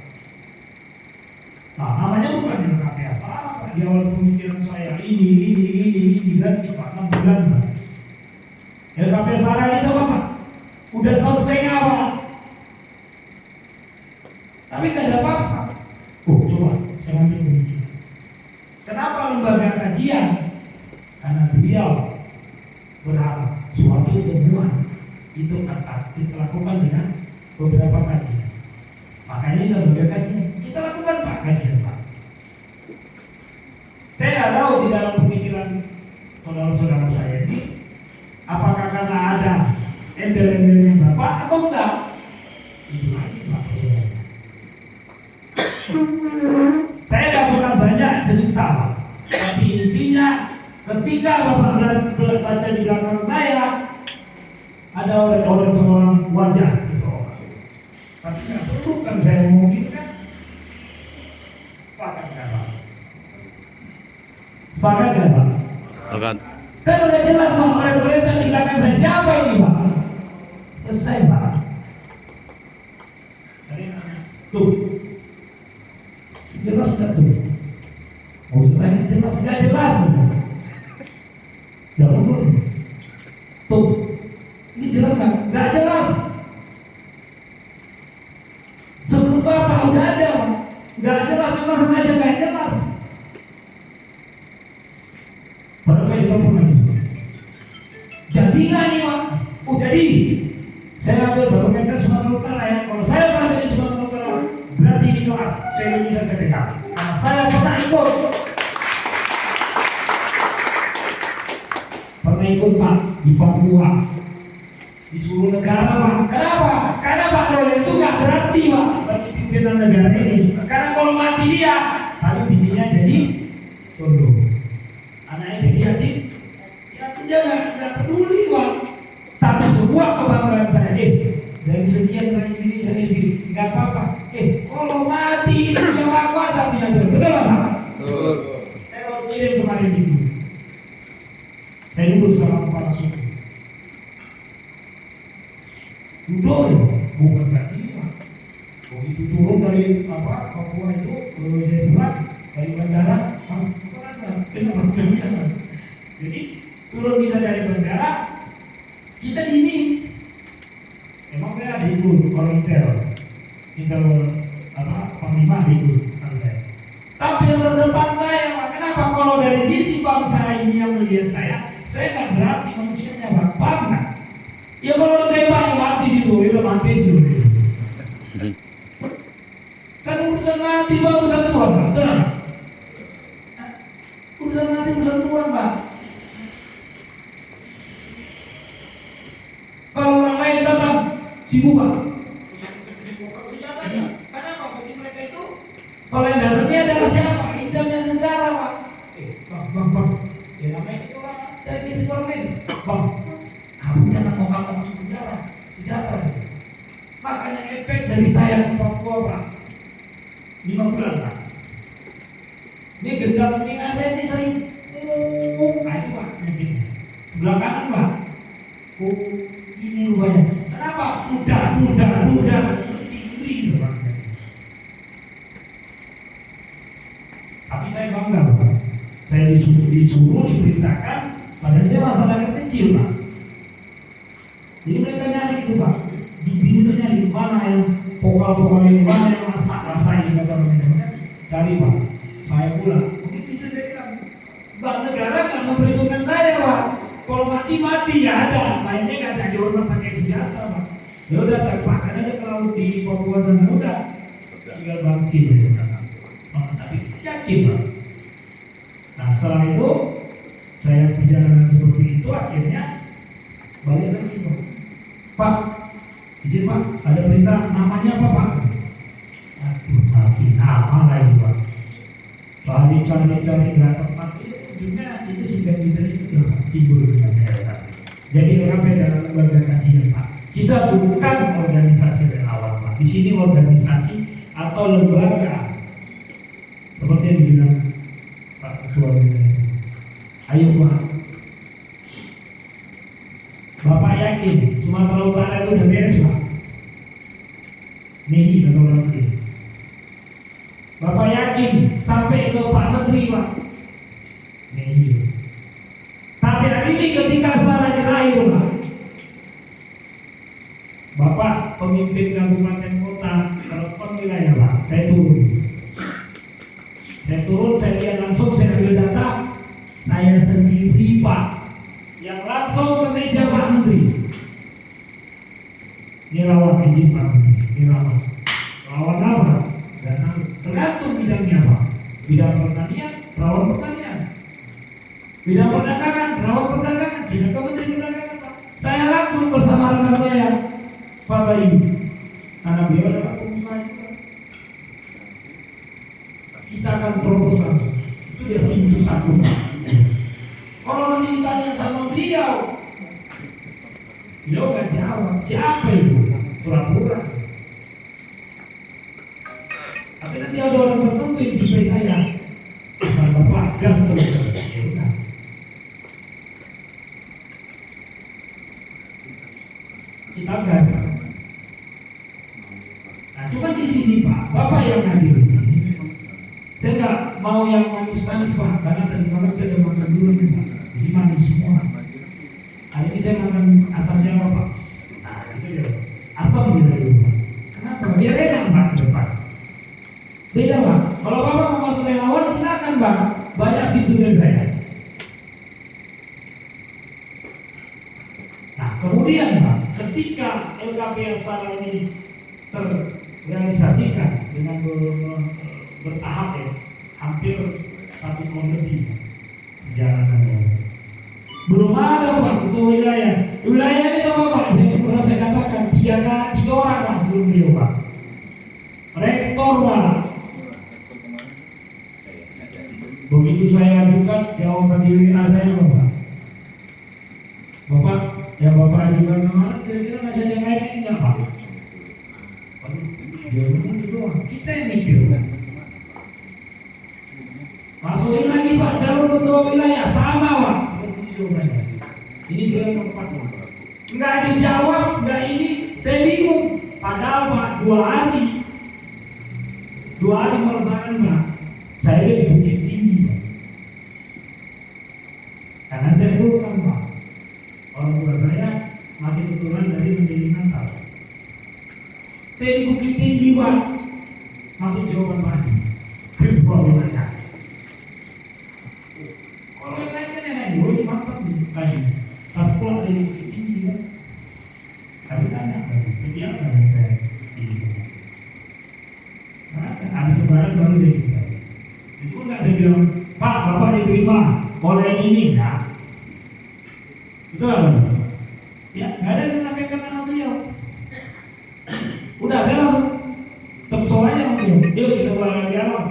Nah, namanya bukan yang KPS Pak. Di awal pemikiran saya ini ganti Pak, 6 bulan Pak. LKP Sarang itu apa Pak? Udah setahun setengah Pak. Tapi gak ada apa-apa. Coba saya ambil pemikiran. Kenapa lembaga kajian? Karena beliau berharap suatu temuan itu akan kita lakukan dengan beberapa kajian. Makanya ini lembaga kajian. Kita lakukan Pak kajian Pak. Saya nggak tahu di dalam pemikiran saudara-saudara saya ini apakah karena ada embel-embelnya Bapak atau enggak? Itu lagi Pak Presiden. Saya nggak pernah banyak cerita, tapi intinya Ketika Bapak baca di belakang saya, ada orang seorang wajah seseorang. Tapi nggak perlu kan saya ngomongin kan? Sepakat nggak Pak? Sepakat nggak Pak? Sepakat. Kan udah jelas Pak, orang di belakang saya siapa ini Pak? Selesai Pak. Tadi nanya, tuh, jelas nggak tuh? Mau tanya jelas nggak jelas? Udah mundur. Tuh, ini jelas nggak? Nggak jelas. Sebelum Bapak udah ada Pak. Nggak jelas, memang sengaja nggak jelas. Pada saya telepon lagi. Jadi nggak nih Pak? Oh jadi. Saya ambil barometer Sumatera Utara ya. Kalau saya merasa di Sumatera Utara, berarti ini kelar. Saya bisa saya pegang. Karena saya pernah ikut. Pernah ikut Pak di Papua, di seluruh negara Pak. Kenapa? Karena Pak Dole itu nggak berarti Pak bagi pimpinan negara ini. Karena kalau mati dia, paling bininya jadi condong, anaknya jadi yatim. Yatim dia nggak peduli Pak. Tapi sebuah kebanggaan saya, dari sekian dari Indonesia ini nggak apa-apa. Kalau mati itu yang Maha Kuasa punya Tuhan, betul Pak? Betul. Saya baru kirim kemarin gitu. Saya duduk sama kepala suku. Duduk ya, bukan berarti Pak. Begitu turun dari Papua itu ke Jayapura dari bandara, Mas, kenapa Mas? Jadi turun kita dari bandara, kita dini. Emang saya ada ikut orang Intel Panglima ada ikut. Tapi yang terdepan saya, Pak. Kenapa? Kalau dari sisi bangsa ini yang melihat saya nggak berarti manusianya Pak. Paham nggak? Ya kalau ditembak ya mati situ, ya mati situ. Kan urusan mati Pak, urusan Tuhan Pak. Betul nggak? Urusan mati urusan Tuhan Pak. Kalau orang lain datang sibuk Pak. Senjatanya. Kenapa? Bagi mereka itu kalau yang datangnya adalah siapa? Intelnya negara Pak. Bang. Ya namanya itu orang dari sekolah lain. Bang, kamu jangan ngomong senjata. Makanya efek dari saya ke Papua Pak 5 bulan Pak. Ini gendam ini saya ini sering nah itu Pak penyakitnya. Sebelah kanan Pak. Ini rupanya. Kenapa? Udah ngeri gitu Pak. Tapi saya bangga Pak. Saya disuruh diperintahkan, padahal saya masyarakat kecil Pak. Jadi mereka nyari itu Pak, bingung nyari mana yang pokal ini, mana yang rasa ini kata mereka. Cari Pak, saya pulang. Mungkin itu saya bilang, Bang negara nggak memperhitungkan saya Pak. Kalau mati ya ada, mainnya nggak ada orang pakai senjata Pak. Ya udah cepatkan aja kalau di Papua sana udah tinggal bangkit. Tapi yakin Pak. Nah setelah itu saya perjalanan seperti itu akhirnya balik lagi Pak, izin Pak, ada perintah namanya apa Pak? Aduh mati nama lagi Pak. Cari nggak tepat. Ujungnya itu singkat-singkat itu udah timbul misalnya. Jadi orang dalam lembaga kajian Pak. Kita bukan organisasi relawan Pak. Di sini organisasi atau lembaga seperti yang dibilang Pak Ketua Wilayah. Ayo Pak. Bapak yakin Sumatera Utara itu udah beres Pak? Nih kata orang lain. Bapak yakin sampai ke Pak Menteri Pak? Nih. Tapi hari ini ketika setelah lahir Pak, Bapak pemimpin kabupaten kota telepon wilayah Pak, saya turun, saya lihat langsung, saya ambil data, saya sendiri Pak, yang langsung ke meja Pak Menteri. Ini lawan izin Pak Menteri, ini lawan apa? Dan tergantung bidangnya Pak. Bidang pertanian, rawan pertanian. Bidang perdagangan, rawan perdagangan, tidak ke Menteri Perdagangan Pak. Saya langsung bersama rekan saya, Pak Bayu, anak beliau adalah pengusaha juga. Kita akan proposal, itu dia pintu satu Pak. Kalau nanti ditanya sama beliau nggak jawab. Siapa itu? Pura-pura. Tapi nanti ada orang tertentu yang jipai saya. Asal Bapak gas terus. Ya udah. Kita gas. Nah, cuma di sini Pak, Bapak yang hadir ini, saya nggak mau yang manis-manis Pak, karena tadi malam saya udah makan dulu nih Pak, jadi manis semua. Hari ini saya makan asam Jawa Pak. Nah itu dia, asam gitu Pak. Kenapa? Biar enak Pak ke depan. Beda Pak. Kalau Bapak mau masuk relawan silakan Pak, banyak pintu dari saya. Nah kemudian Pak, ketika LKP Astana ini terrealisasikan dengan bertahap ya, hampir 1 tahun lebih perjalanan. Belum ada Pak ketua wilayah. Wilayah ini tahu Pak, pernah saya katakan 3 orang Pak sebelum beliau Pak. Rektor Pak. Begitu saya ajukan jawaban di WA saya Bapak. Bapak, yang Bapak ajukan kemarin kira-kira masih ada yang lain ini enggak Pak? Jawabannya itu doang. Kita yang mikir. Masukin lagi Pak calon ketua wilayah sama Pak. Seperti jawabannya. Ini beliau yang keempat. Enggak dijawab, enggak ini. Saya bingung. Padahal Pak 2 hari lebaran Pak. Saya di Bukit Tinggi Pak. Karena saya bukan Pak. Orang tua saya masih keturunan dari Menjeling Natal. Saya di Bukit Tinggi Pak. Masuk jawaban Pak ketua wilayah. Kalau yang lain kan enak dulu, mantap nih kasih. Pas pulang dari Bukit Tinggi kan. Tapi tanya seperti apa yang saya pilih semua. Nah, habis lebaran baru saya juga. Itu pun nggak saya bilang, Pak, Bapak diterima oleh ini enggak. Itu apa? Ya, nggak ada yang saya sampaikan sama beliau. Udah, saya langsung tepsol aja sama beliau. Yuk kita mulai dialog.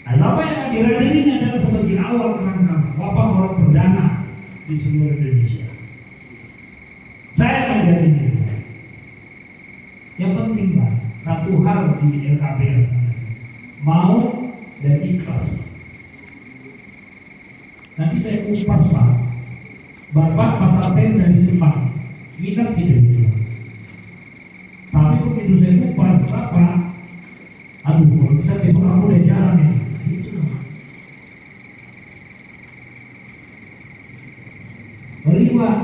Nah, Bapak yang hadir ini adalah sebagai awal kerangka Bapak orang perdana di seluruh Indonesia. Saya menjadi ini. Yang penting Pak, satu hal di LKP Astana, mau dan ikhlas. Nanti saya kupas Pak. Bapak pasal pen dari depan, nginep tidak itu. Tapi begitu saya kupas Bapak, aduh, kalau bisa besok kamu udah jalan ya. Itu Pak.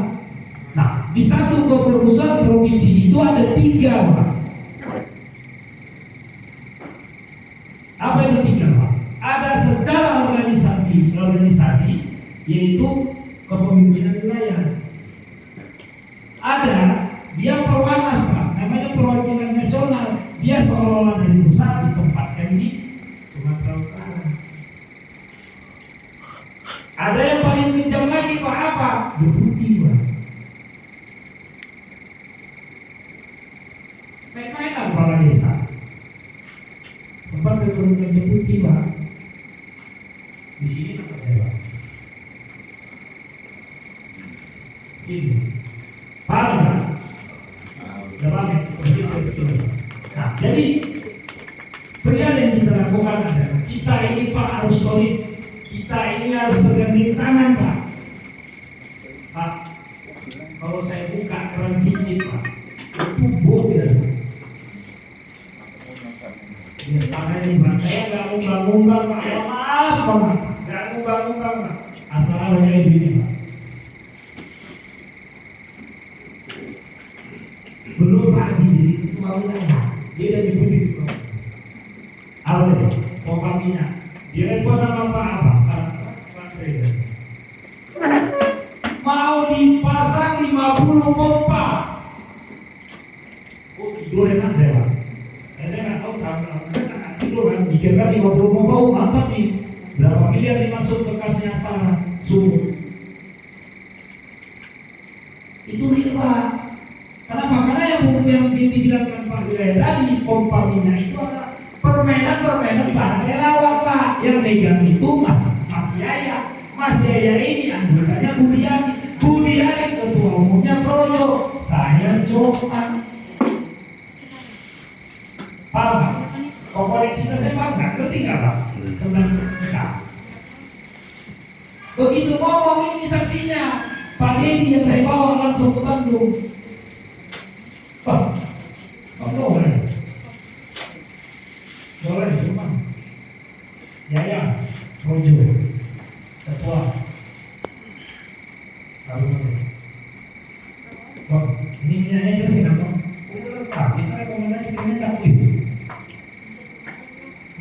Nah, di satu kepengurusan provinsi itu ada 3 Pak. Apa itu 3 Pak? Ada secara organisasi yaitu kepemimpinan wilayah. Ada dia perwanas Pak, namanya perwakilan nasional. Dia seolah-olah dari pusat ditempatkan di Sumatera Utara. Ada yang paling kencang lagi Pak, apa? Deputi Pak. Main-mainan kepala desa. Sempat saya turunkan deputi Pak. Di sini nama saya Pak. Ini paham Pak? Udah paham ya? Sedikit saya sekilas. Nah, jadi perihal yang kita lakukan adalah kita ini Pak harus solid. Kita ini harus bergandeng tangan Pak. Pak, kalau saya buka keran sedikit Pak, itu bom ya Pak. Ya sekarang ini Pak, saya nggak ngumbar-ngumbar Pak. Maaf Pak, nggak ngumbar-ngumbar Pak. Asal banyak duitnya Pak. Belum pagi jadi ketua wilayah, dia udah nyebutin Pak. Apa itu? Pompa minyak. Direspon sama Pak apa? Pak saya. Mau dipasang 50 pompa. Oh tidur enak saya Pak. Saya nggak tahu kan tidur kan. Dikira 50 pompa, mantap nih. Berapa miliar dimasuk ke kasnya Astana Sumut. Itu real Pak. Kenapa? Karena yang dibilangkan Pak Wilayah tadi, pompa minyak itu adalah permainan Pak relawan Pak. Yang megang itu Mas Yaya. Mas Yaya ini anggotanya Budiani ketua umumnya Projo, saya cuma paham nggak? Koneksinya saya paham nggak? Ngerti nggak Pak? Tentang kita. Begitu ngomong ini saksinya Pak Dedi yang saya bawa langsung ke Bandung. Boleh cuma Yaya Projo ketua kabupaten. Bang, ini minyaknya jelas ya Bang? Jelas Pak, kita rekomendasi minyak itu.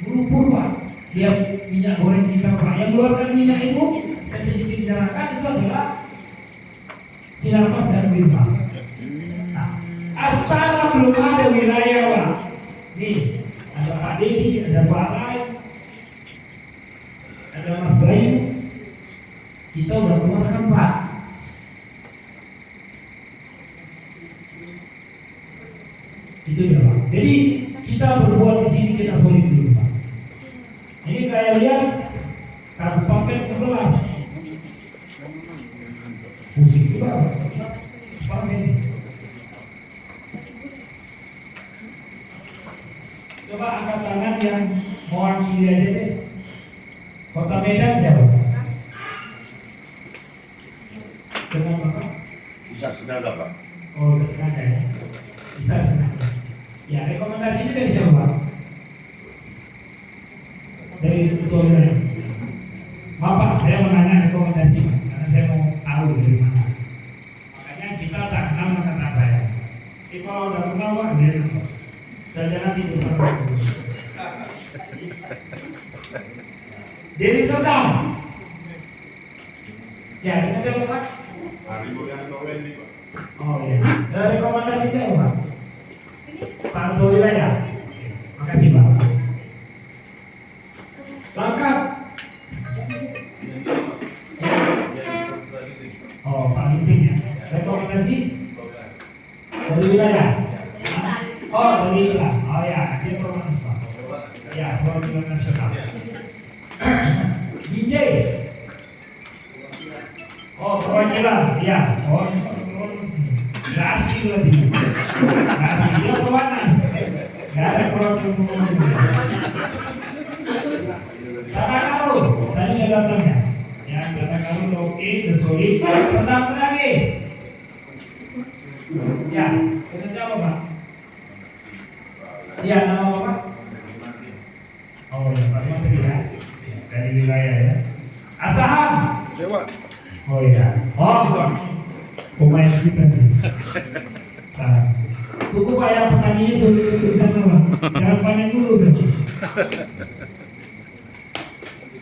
Berupur Pak, lihat minyak goreng kita Pak. Yang keluarkan minyak itu, saya sedikit bicarakan itu adalah Sinarmas dan Wirma. Nah, Astana belum ada wilayah Pak. Nih, ada Pak Dedi, ada Pak Rai, ada Mas Bayu. Kita udah keluarkan Pak. Itu ya Pak. Jadi kita berbuat di sini kita solid dulu Pak. Ini saya lihat kabupaten 11. Pusing juga Pak 11. Pak ini. Coba angkat tangan yang mewakili aja deh. Kota Medan siapa? Dengan Bapak? Bisa senada Pak. Oh, bisa senada ya. Bisa senada. Ya, rekomendasinya dari siapa Pak? Dari ketua wilayah. Bapak, saya mau nanya rekomendasi Pak, karena saya mau tahu dari mana. Makanya kita tak kenal kata saya. Tapi kalau udah kenal Pak, dia kenal. Jangan tidur sama aku. Deli Serdang. Ya, kita coba Pak. Hari bulan November Pak. Oh iya. Rekomendasi saya Pak. Pak Ketua Wilayah. Makasih Pak. Langkah. Oh, Pak Ginting ya. Rekomendasi dari wilayah. Oh, dari wilayah. Oh ya, dia Promanis Pak. Ya, perwakilan nasional. Binjai. Oh, perwakilan. Ya. Oh, ini nggak asli lagi. Nggak asli. Dia Promanis. Nggak ada perwakilan. Tata Karun. Tadi ada datangnya. Ya, Tata Karun oke, udah solid. Senang lagi. Ya, kita jawab Pak. Ya, nama Bapak? Oh ya, Pak Menteri ya. Dari wilayah ya. Asahan. Dewa. Oh iya. Oh, pemain kita nih. Salah. Tunggu Pak ya, pertanyaannya tunggu di sana Pak. Jangan panen dulu deh.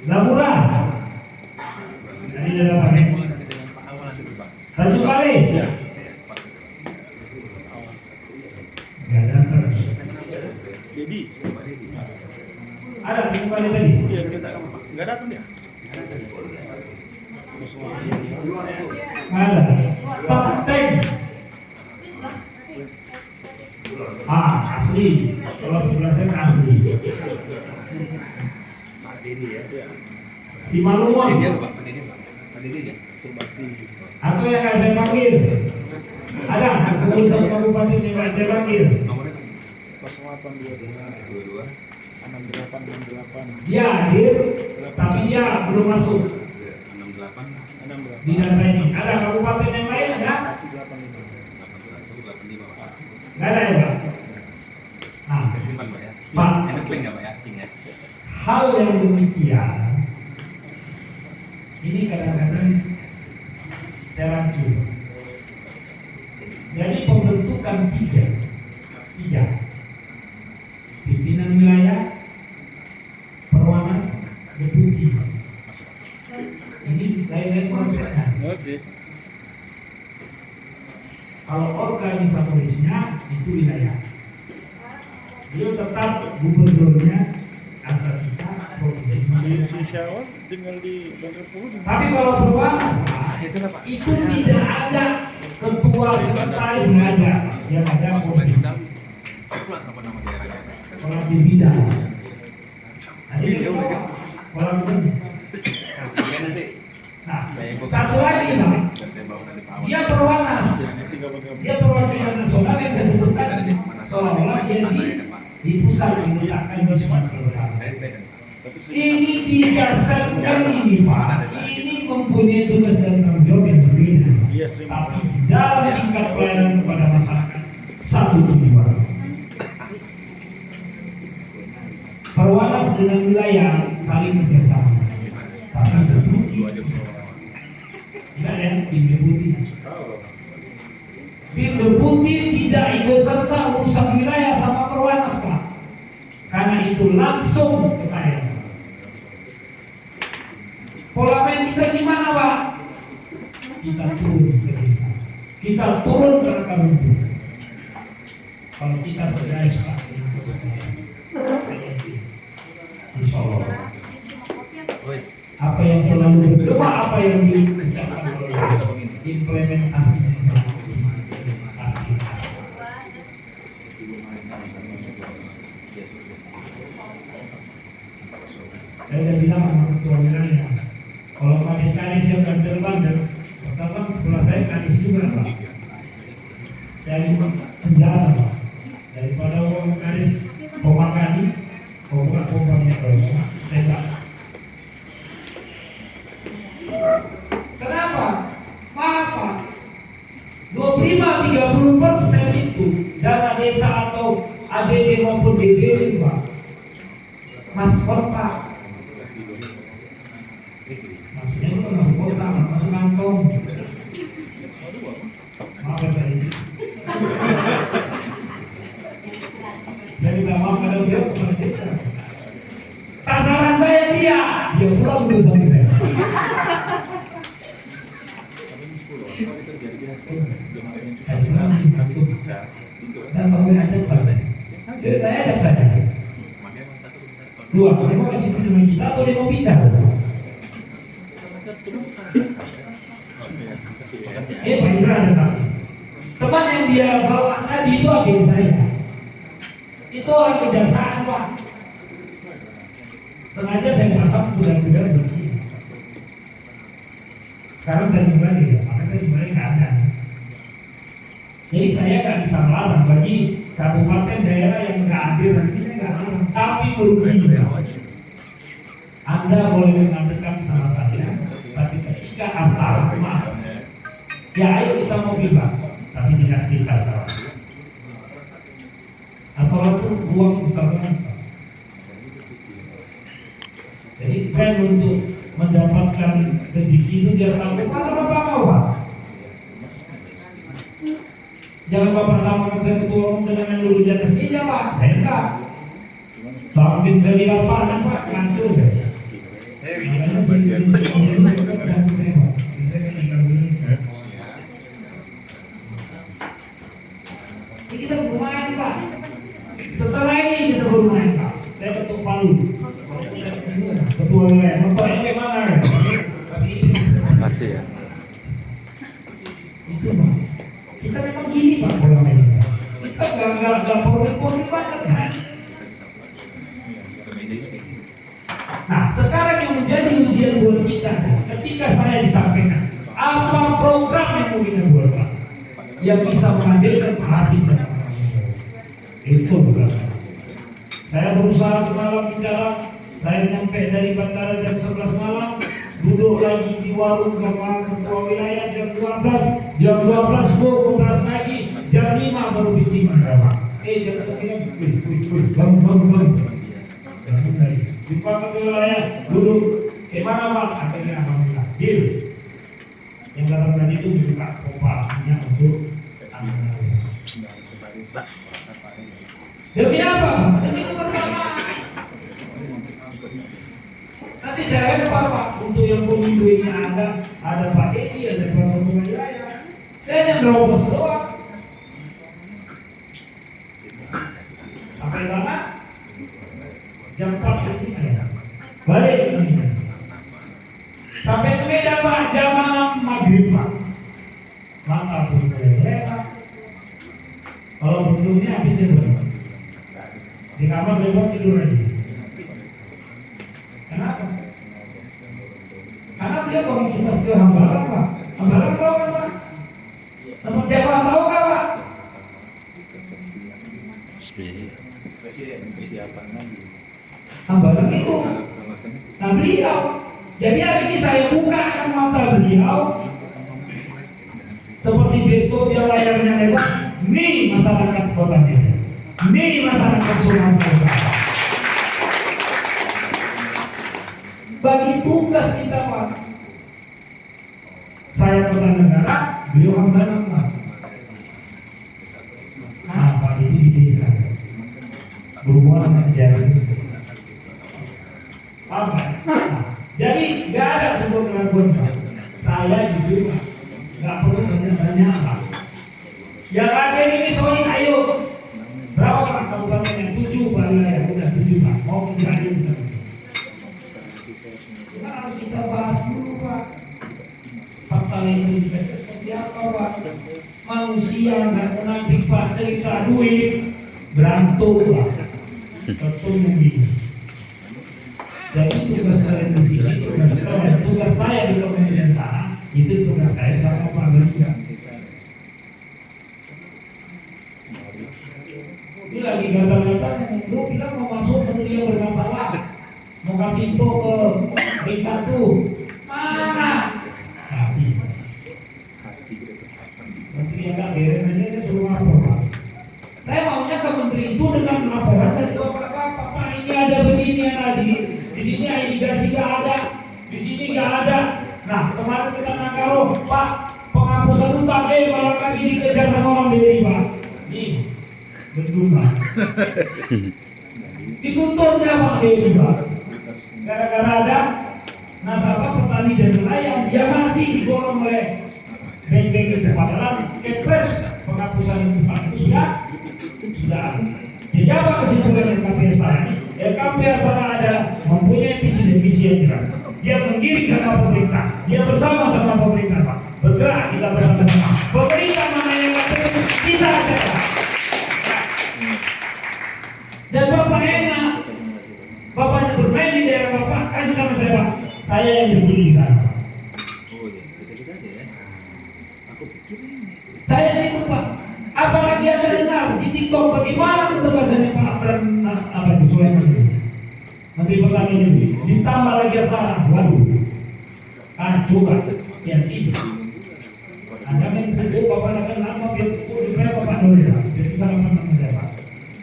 Labura. Tadi ada panen. Tanjung Balai. Nggak datang. Dedi. Ada Tanjung Balai tadi. Iya, enggak datang dia. Ada. Tenteng. Asli. Kalau sebelah saya asli. Simalungun. Atau yang nggak saya panggil. Ada keputusan kabupaten yang nggak saya panggil. 0822 6868. Dia hadir, tapi dia belum masuk di data ini. Ada kabupaten yang lain ada? 185. Nggak ada ya Pak? Nah, Pak, hal yang demikian ini kadang-kadang saya rancu. Jadi pembentukan tiga pimpinan wilayah, Perwanas, deputi. Ini lain-lain konsepnya. Oke. Kalau organisatorisnya itu wilayah. Beliau tetap gubernurnya asal kita provinsi. Si Syawal tinggal di Bandar Puluh. Tapi kalau Perwanas Pak, itu tidak ada ketua sekretaris, nggak ada. Yang ada politik. Kalau di bidang. Ada yang salah. Kalau itu Nah, satu lagi Pak, dia perwanas, dia perwakilan nasional yang saya sebutkan seolah-olah dia di pusat diletakkan di Sumatera Utara. Ini tidak serta ini Pak, ini mempunyai tugas dan tanggung jawab yang berbeda. Tapi dalam tingkat pelayanan kepada masyarakat satu tujuan. Perwanas dengan wilayah saling kerjasama. Tapi deputi, tidak ya tim deputi. Tim deputi tidak ikut serta urusan wilayah sama perwanas Pak. Karena itu langsung ke saya. Pola main kita gimana Pak? Kita turun ke desa, kita turun ke akar rumput. Kalau kita segaris Pak, saya yakin, insya Allah. Apa yang selalu bergema, apa yang diucapkan oleh implementasinya. Saya udah bilang sama ketua wilayah, kalau kadis-kadis yang bandel-bandel, pertama sebelah saya kadis juga Pak. Saya cuma senjata Pak. Daripada uang kadis pemakani, bukan pompanya tembak. Kenapa? Maaf Pak, 25-30% itu dana desa atau ADD maupun DBW Pak, maskot Pak. Maksudnya bukan masuk kota, masuk kantong. Maaf ya tadi. Saya minta maaf kalau dia bukan desa. Sasaran saya dia pulang dulu sama saya. Dan kamu ajak saya. Jadi saya ajak saya. Dua, dia mau kasih pinjaman kita atau dia mau pindah? Pak Indra ada saksi. Teman yang dia bawa tadi itu agen saya. Itu orang kejaksaan Pak. Sengaja saya pasang budak-budak begini. Sekarang tadi balik ya, maka tadi balik nggak ada. Jadi saya nggak bisa melarang bagi kabupaten daerah yang nggak hadir nanti saya nggak larang, tapi merugi. Anda boleh mengadakan sama saya, tapi ketika asal maaf. Ya ayo kita mau pilih, tapi tidak cinta asal. Asal itu uang besar banget. Jadi tren untuk mendapatkan rezeki itu dia selalu masa Bapak mau Pak. Jangan Bapak samakan saya ketua umum dengan yang dulu di atas meja Pak. Saya enggak. Semakin saya di lapangan Pak, hancur saya. Makanya saya kan tinggal dulu. Ini kita bermain Pak. Setelah ini kita bermain Pak. Saya ketuk palu. Ketua wilayah, nontonnya bagaimana? Masih ya. Itu Pak. Kita memang gini Pak pola main. Kita nggak perlu banget. Nah, sekarang yang menjadi ujian buat kita, ketika saya disampaikan, apa program yang mau kita buat Pak, yang bisa menghadirkan hasil dan itu bukan. Saya berusaha semalam bicara, saya nyampe dari bandara jam 11 malam, duduk lagi di warung sama ketua wilayah jam 12 gue kelas lagi, jam 5 baru bincang Pak. Jam 9, bangun lagi. Di ketua wilayah duduk, gimana Pak? Akhirnya alhamdulillah, deal. Yang dalam tadi itu dibuka pompa-nya untuk demi apa? Demi kebersamaan. Nanti saya lempar Pak, untuk yang pemilu ini ada Pak Dedi, ada Pak Ketua Wilayah. Saya yang nerobos doang. Sampai sana jam 4 jam 5 ya. Balik ini. Sampai ke Medan Pak, jam 6 maghrib Pak. Mata pun lewat. Kalau bentuknya habis saya berapa? Di kamar saya buat tidur aja. Kenapa? Karena dia koneksitas ke Hambalang Pak. Hambalang tahu kan Pak? Tempat siapa tahu kan Pak? Hambalang itu. Nah beliau. Jadi hari ini saya bukakan mata beliau. Seperti bioskop yang layarnya lebar. Nih masyarakat kota Medan. Nih masyarakat Sumatera. Bagi tugas kita Pak. Saya kota negara, beliau Hambalang Pak. Nah Pak itu di desa. Berhubungan dengan jalan itu. Apa? Nah, jadi nggak ada sebuah keraguan Pak. Saya jujur Pak, nggak perlu banyak-banyak Pak. Yang akhir ini soal ayo berapa Pak kabupatennya? 7 Pak wilayah, udah 7 Pak. Mau menjadi kita. Kita harus kita bahas dulu Pak. Fakta integritas itu seperti apa Pak? Manusia nggak menampik Pak, cerita duit berantem Pak. Betul begitu. Jadi tugas kalian di sini, tugas kalian, tugas saya di Kementerian sana, itu tugas saya sama Pak Beliau. Ini lagi gatal-gatal, lu bilang mau masuk menteri yang bermasalah, mau kasih info ke ring 1, mana? Hati. Menteri yang nggak beres aja saya suruh lapor Pak. Saya maunya ke menteri itu dengan laporan dari bapak-bapak, Pak ini ada begini yang hadir. Di sini irigasi nggak ada, di sini nggak ada. Nah kemarin kita nangkaro Pak penghapusan utang, malah kami dikejar sama orang BRI Pak. Nih bendung Pak. Dituntutnya Pak BRI Pak. Gara-gara ada nasabah petani dan nelayan, dia masih digorong oleh bank-bank itu. Padahal kepres penghapusan utang itu sudah ada. Jadi apa kesimpulan LKP Astana ini? LKP Astana ada mempunyai visi dan misi yang jelas. Dia menggiring sama pemerintah, dia bersama sama pemerintah Pak. Bergerak kita bersama-sama. Pemerintah mana yang nggak perlu kita ajak. Dan Bapak enak, Bapaknya bermain di daerah Bapak, kasih sama saya Pak. Saya yang berdiri di sana. Saya ikut Pak. Apalagi ada dengar di TikTok bagaimana ketegasannya Pak Amran apa itu Sulaiman itu, Menteri Pertanian itu, ditambah lagi Astana. Waduh, coba hati-hati. Anda menurut Bapak akan nama supaya Bapak boleh Pak. Jadi salah teman saya Pak.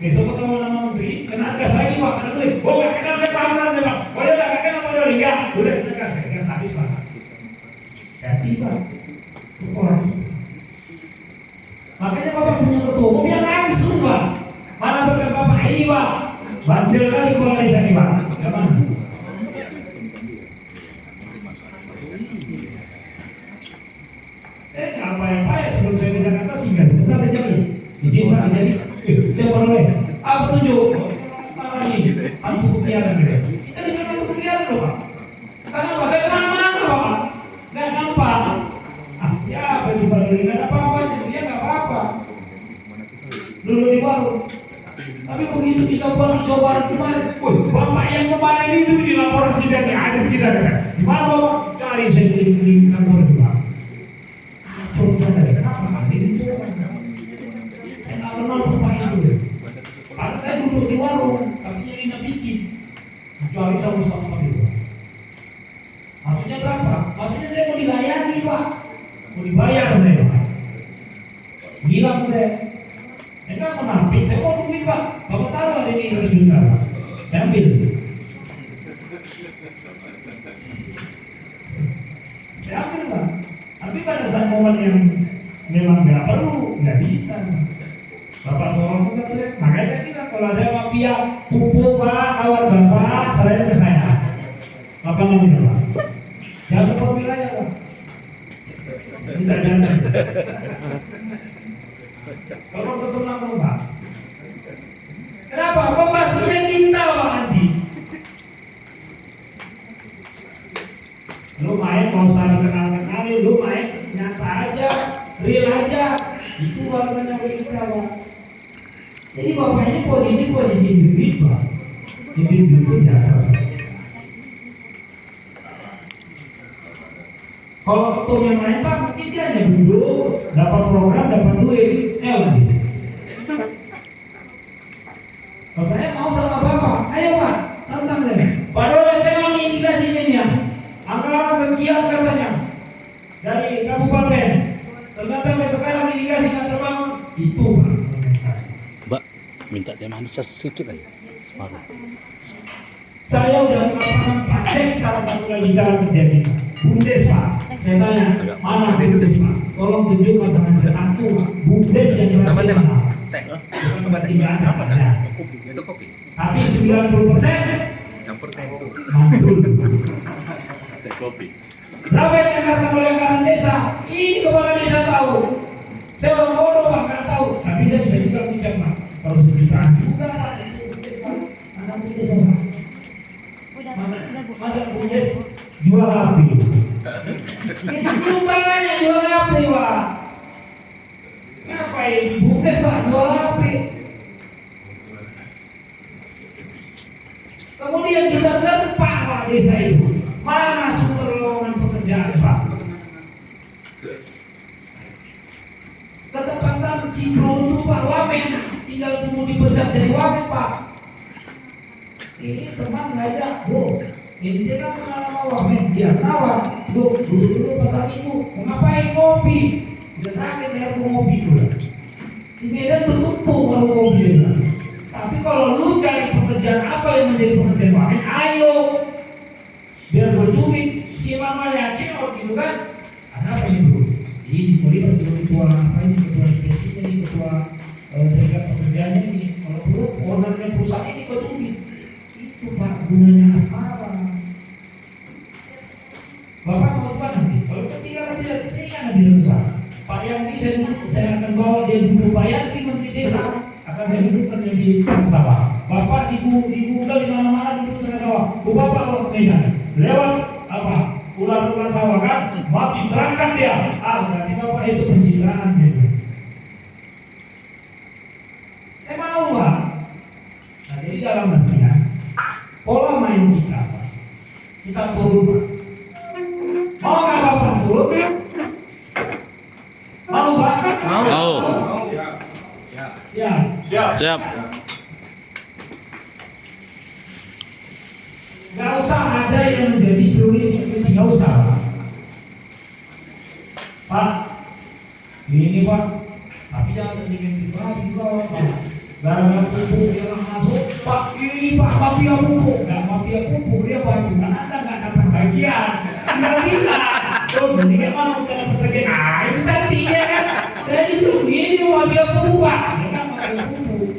Besok ketemu nama Menteri, kena gas lagi Pak. Anda boleh, nggak kenal saya Pak Amran saya Pak. Boleh nggak kenal Pak Doli nggak? Boleh kita gas, habis Pak. Hati Pak, itu pola kita. Makanya Bapak punya ketua umum yang langsung Pak. Mana berkat Bapak ini Pak, bandel kali kepala desa ini Pak. Gimana? Apa ya sebelum saya ke Jakarta singgah sebentar aja nih. Izin Pak, jadi siapa boleh? Apa tunjuk? Astana nih, hantu pemeliharaan kita. Kita dibilang hantu pemeliharaan loh Pak. Karena Pak saya kemana-mana Pak, nggak nampak. Siapa itu Pak Doli? Nggak ada apa-apanya, dia nggak apa-apa. Dulu di warung. Tapi begitu kita buat di Jawa Barat kemarin, Bapak yang kemarin itu dilaporan kita nih, aja kita kata. Di mana Bapak? Cari saya di kantor itu Pak. Coba dari kenapa hadir itu Pak? Saya nggak kenal Bapak itu. Padahal saya duduk di warung, tapi nyelina bikin. Kecuali sama staff-staff itu. Maksudnya berapa? Maksudnya saya mau dilayani Pak. Mau dibayar mereka. Bilang saya nggak menampik, saya mau duit Pak. Bapak taruh hari ini 100 juta Pak. Saya ambil. Saya ambil Pak. Tapi pada saat momen yang memang nggak perlu, nggak bisa. Bapak seorang satu ya. Makanya saya bilang kalau ada mafia pupuk Pak, kawan Bapak, serahkan ke saya. Apa namanya Pak? Jangan lupa wilayah Pak. Tidak jangan. Kalau ketemu langsung Pak. Kenapa? Pembahasannya kita Pak Andi. Lu main mau saling kenal-kenal, lu main nyata aja, real aja. Itu bahasanya kita Pak. Jadi Bapak ini posisi individu Pak. Individu di atas. Kalau ketum yang lain Pak, mungkin dia hanya duduk, dapat program, dapat duit, lagi. Kalau saya mau sama Bapak, ayo Pak, tantang deh. Padahal tengok nih indikasinya nih ya, anggaran sekian katanya dari kabupaten, ternyata sekarang indikasi nggak terbangun, itu Pak. Mbak, minta teh manis sedikit aja, separuh. Saya udah melakukan cek salah satu lagi cara terjadi Bumdes Pak. Saya tanya, mana Bumdes Pak? Tolong tunjukkan sama saya satu Bumdes yang berhasil. Bukan berarti nggak ada. Itu kopi. Tapi 90% Campur teh. mantul. Teh kopi. Berapa yang dikatakan oleh anggaran desa? Ini kepala desa tahu. Saya orang bodoh Pak, nggak tahu. Tapi saya bisa juga ucap Pak. 110 jutaan juga Pak. Itu Bumdes Pak. Mana Bumdes Pak? Masa Bumdes jual api? Ini diumbangannya jual api Pak. Ngapain di Bumdes Pak jual api? Kemudian kita gerpak Pak desa itu. Mana sumber lowongan pekerjaan Pak? Ketepatan si bro itu Pak Wamen, tinggal tunggu dipecat dari Wamen Pak. Ini teman ngajak, Bu, ini dia kan kenal sama Wamen, dia kenal, Bu, dulu pasar Minggu, mau ngapain ngopi? Udah sakit leher gua ngopi dulu. Di Medan bertumpuk kalau ngopi ya. Tapi kalau lu cari pekerjaan apa yang menjadi pekerjaan Wamen, ayo, biar gua cubit si Manuel Aceh gitu kan? Ada apa ini bro? Ini Poli pasti ketua apa ini, ketua inspeksinya ini, ketua serikat pekerjaannya ini. Kalau perlu ownernya perusahaan ini gua cubit. Itu Pak gunanya asmara. Bapak mau apa nanti? Kalau ketinggalan tidak saya nanti susah. Pak Yandri saya akan bawa dia duduk Pak Yandri Menteri Desa, akan saya dudukkan dia di tengah sawah. Bapak di Google di mana-mana duduk tengah sawah. Bapak kalau ke Medan lewat apa? Ular-ular sawah kan? Mati terangkan dia. Berarti Bapak itu pencitraan gitu. Saya mau Pak. Nah jadi dalam artian pola main kita Pak, kita turun Pak. Mau nggak Bapak turun? Mau Pak? Mau. Siap. Siap. Gak usah ada yang menjadi prioritas, gak usah Pak. Ini Pak, tapi jangan sedikit pribadi Pak. Gara-gara pupuk dia masuk, Pak ini Pak mafia pupuk, nggak mafia pupuk dia baju, kan Anda nggak dapat bagian, nggak bisa. So ini kan mana kita dapat bagian? Itu cantiknya kan. Jadi belum ini mafia pupuk Pak, ya kan mafia pupuk.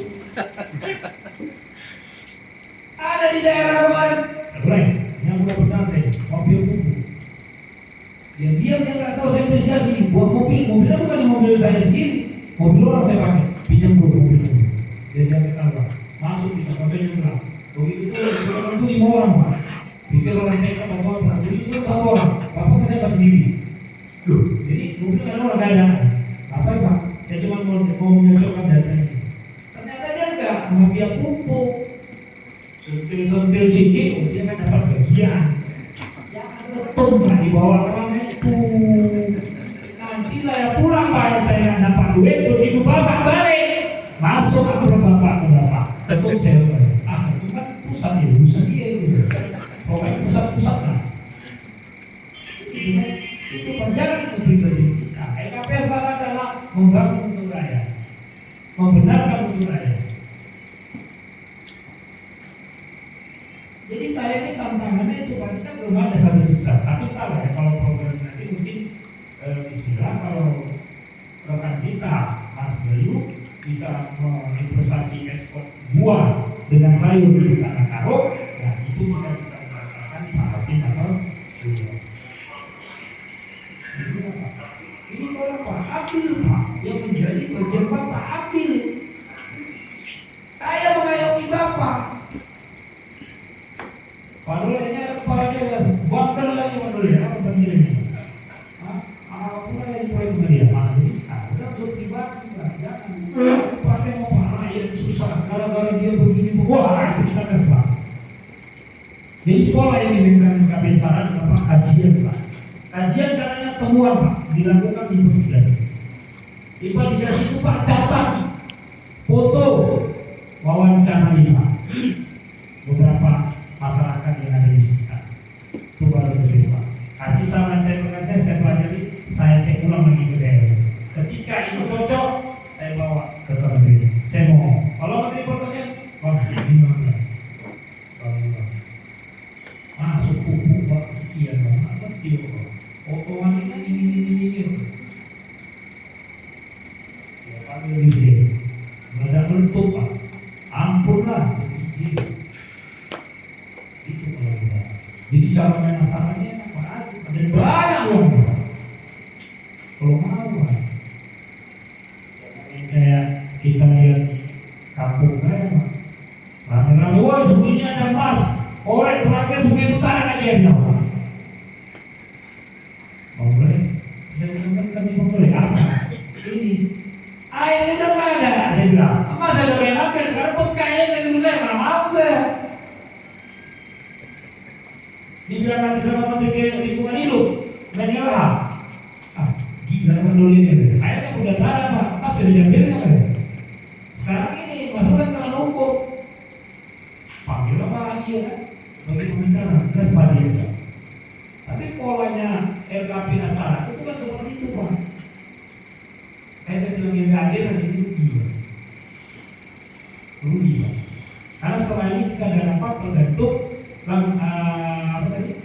Ada di daerah kemarin, yang udah benar mafia pupuk. Ya dia nggak tahu saya investigasi buat mobilnya bukan mobil saya sendiri, mobil orang saya pakai, pinjam dulu mobil. Dia jangan ketawa, masuk di konsennya bilang, begitu tuh orang tuh 5 orang Pak, pikir orang mereka atau apa, begitu tuh 1 orang, Bapak saya pas sendiri. Loh, jadi mobil kan orang gak ada, apa ya Pak? Saya cuma mau menyocokkan data ini. Ternyata dia enggak, mafia pupuk, sentil sedikit, dia kan dapat bagian. Jangan betul Pak dibawa ke ranah itu. Nanti saya pulang Pak, saya nggak dapat duit, begitu Bapak balik. Masuk aturan Bapak ke Bapak, ketum saya ketum kan pusat ya, urusan dia itu. Pokoknya pusat lah. Itu jangan ke pribadi kita. LKPS adalah membangun untuk rakyat, membenarkan untuk rakyat. Jadi saya ini tantangannya itu Pak, kita belum ada 1 juta, tapi tahu ya kalau program nanti mungkin bismillah kalau rekan kita Mas Bayu bisa investasi ekspor buah dengan sayur di tanah karo, ya itu kita bisa mengatakan Pak Hasim atau buah. Ini tolong Pak, ambil Pak, yang menjadi bagian Bapak ambil. Saya mengayomi Bapak. Padahal ini ada kepalanya jelas, bandel lagi bandel ya, apa bandelnya? Apa pula yang proyek dia? Udah suruh pribadi Pak, jangan. Pakai mau Pak rakyat susah, gara-gara dia begini, wah itu kita kasih Pak. Jadi pola yang diminta KPS saran Bapak kajian Pak. Kajian caranya temuan Pak, dilakukan investigasi. Investigasi itu Pak catat foto wawancarai Pak beberapa masyarakat yang ada di sekitar. Itu baru beres Pak. Kasih saran saya pelajari, saya cek ulang lagi ke daerah. Ketika itu cocok, saya bawa ke kementerian. Saya mau, kalau menteri pertanian, izin mana? Suku Pak sekian Bang, ngerti Bang. Potongan ini. Ya panggil izin. Sudah meletup Pak. Ampunlah izin. Itu kalau kita. Jadi cara main asalnya apa asli? Dan banyak uangnya. Kalau mau Pak. Kayak kita lihat di kampung saya Pak. Rame-rame, wah sungai ada emas. Orang terakhir sungai utara aja ya. Mau boleh? Bisa ditemukan kami mau boleh apa? Ini airnya udah nggak ada, saya bilang. Mas saya udah main ambil sekarang bekai airnya sebelum saya mana mau saya. Dibilang nanti sama menteri lingkungan hidup, main ilham. Gila peduli ini. Airnya udah ada Pak, mas sudah diambilnya kan? Sekarang ini masalah karena numpuk. Panggil apa dia kan? Bagi pembicara, gas padi. Tapi polanya LKP Astara itu bukan seperti itu Pak. Kayak saya bilang yang ada ini rugi Pak. Karena setelah ini kita ada rapat terbentuk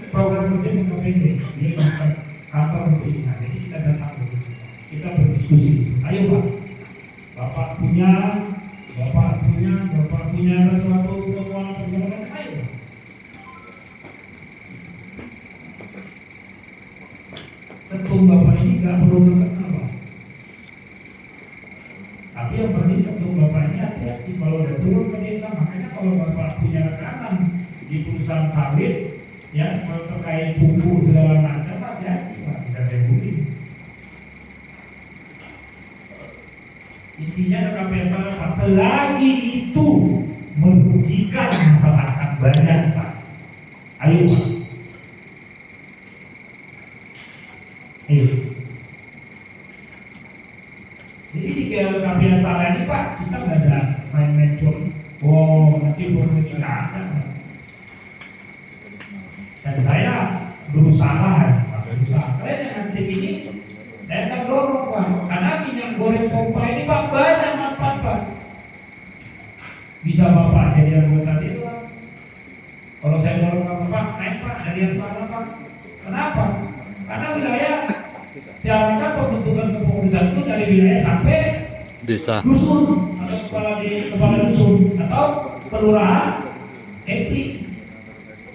program kerja jangka pendek. Dia bukan kantor untuk ini. Nah, jadi kita datang ke sini. Kita berdiskusi. Ayo Pak, Bapak punya sesuatu temuan apa segala macam, ayo Pak. Ketum Bapak ini gak perlu terkenal Pak. Tapi yang penting ketum Bapak ini hati-hati kalau udah turun ke desa. Makanya kalau Bapak punya rekanan di perusahaan sawit, ya kalau terkait pupuk segala macam, hati-hati Pak, bisa saya bully. Intinya KPF Pak, selagi itu merugikan masyarakat banyak Pak, ayo Pak. Jadi di KPF Astara ini Pak, kita nggak ada main-main cur. Oh nanti berarti nggak ada. Dan saya berusaha kalian yang aktif ini, saya akan dorong Pak, karena minyak goreng pompa ini Pak banyak manfaat Pak. Bisa Bapak jadi anggota dewan. Kalau saya dorong Bapak naik Pak dari Astana Pak. Kenapa? Karena wilayah silakan pembentukan kepengurusan itu dari wilayah sampai Desa. dusun atau kepala dusun atau kelurahan kepli.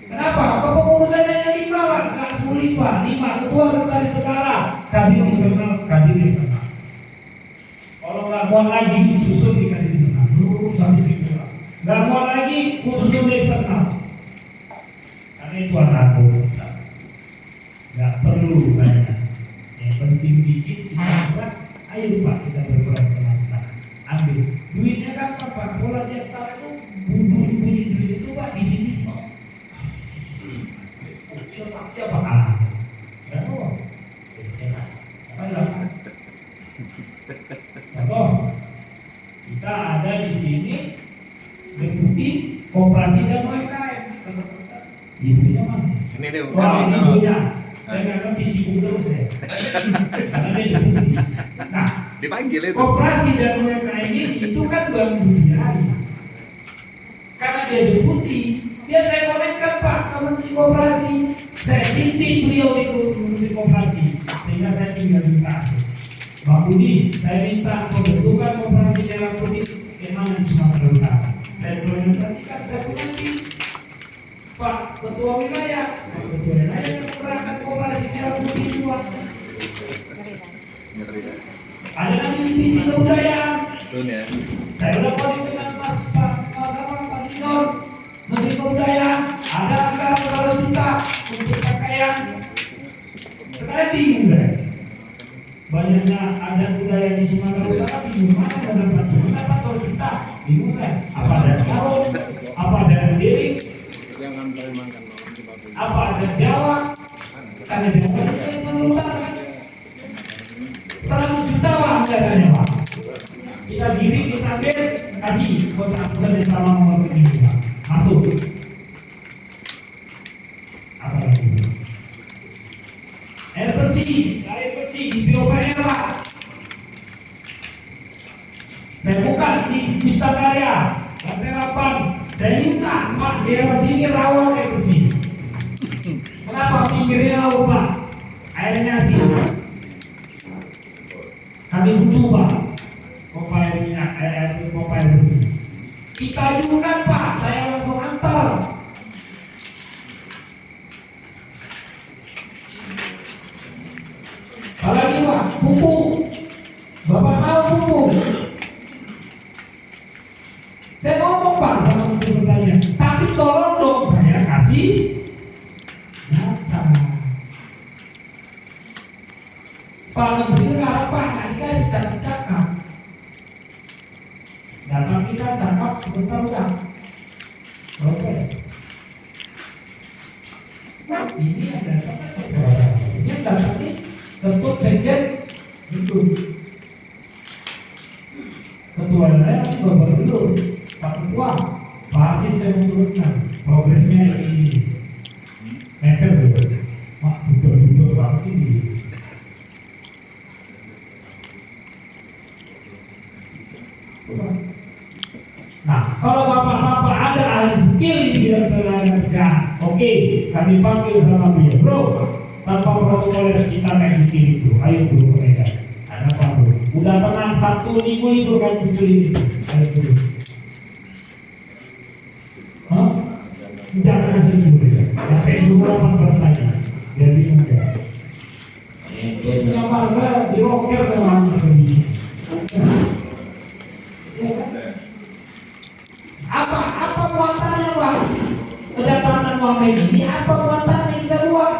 Kenapa? Kepengurusan hanya 5 Pak, nggak sulit Pak. 5 ketua sekretaris perkara, kadin internal, kadin eksternal. Kalau nggak muat lagi susun di kadin internal, sampai segitu Pak. Nggak muat lagi susun di eksternal. Karena itu anak kita. Nggak perlu banyak. Yang penting dikit kita buat. Ayo Pak kita berperan ke masyarakat. Ambil duitnya kan Pak. Pola di Astana itu bunyi duit itu Pak di sini semua. Siapa ya kok? Siapa? Apa? Contoh, kita ada di sini deputi koperasi dan UMKM. Ibunya mana? Ini dia. Wah, ibunya. Saya nggak ngerti sibuk terus ya. Karena dia deputi. Nah, Dipanggil itu. koperasi dan UMKM ini itu kan Bank Budaya. Karena dia deputi, dia saya konekkan Pak ke Menteri Koperasi. Saya titip beliau di Menteri Koperasi, sehingga saya tinggal minta akses. Bang Budi, saya minta pembentukan koperasi merah putih kemana di Sumatera Utara. Saya implementasikan, saya punya tim Pak Ketua Wilayah yang menggerakkan koperasi merah putih itu Pak. Ada nanti divisi kebudayaan. Ya. Saya udah konek dengan Pak Dinor, Menteri Kebudayaan. Ada angka 100 juta untuk pakaian. Sekarang bingung saya. Banyaknya adat budaya di Sumatera Utara, bingung mana mendapat cuma 400 juta. Bingung saya. Apa ada Karo, apa ada Mandiri, apa ada Jawa, karena Jawa itu yang Utara kan. anggarannya Pak. Kita giring, kita ambil, kasih kontrak pusat dan sama nomor rekening Pak. Masuk. Apa lagi? Air bersih di PUPR Pak. Saya buka di Cipta Karya, lantai 8. Saya minta Pak, daerah sini rawan air bersih. Kenapa? Pinggirnya laut Pak, airnya asin. Kami butuh Pak, pompa air minyak, pompa air bersih. Kita ajukan Pak, saya langsung antar. Apalagi Pak, pupuk. Bapak mau pupuk. Saya ngomong Pak sama menteri pertanian, tapi tolong dong saya kasih data. Pak Menteri sekarang Pak nggak dikasih cakap-cakap. Data kita cakap sebentar udah progres. Ini ada data ini data ini tentu sekjen itu ketua daerah gubernur Pak Ketua Pak Hasim saya menurutkan progresnya ini meter betul Pak betul banget ini. Nah kalau bapak-bapak ada ahli skill di bidang tenaga kerja, oke, kami panggil sama beliau, bro, tanpa protokoler kita naik skill itu, ayo bro mereka. Ada apa bro? Udah tenang 1 minggu libur kan kuculin itu, ayo bro. Jangan ngasih libur ya, sampai subuh 18 lagi, biar bingung ya. Dia punya marga di rocker sama anak ini. Ya kan? Apa muatannya Pak? Kedatangan Muhammad ini apa muatannya kita buat?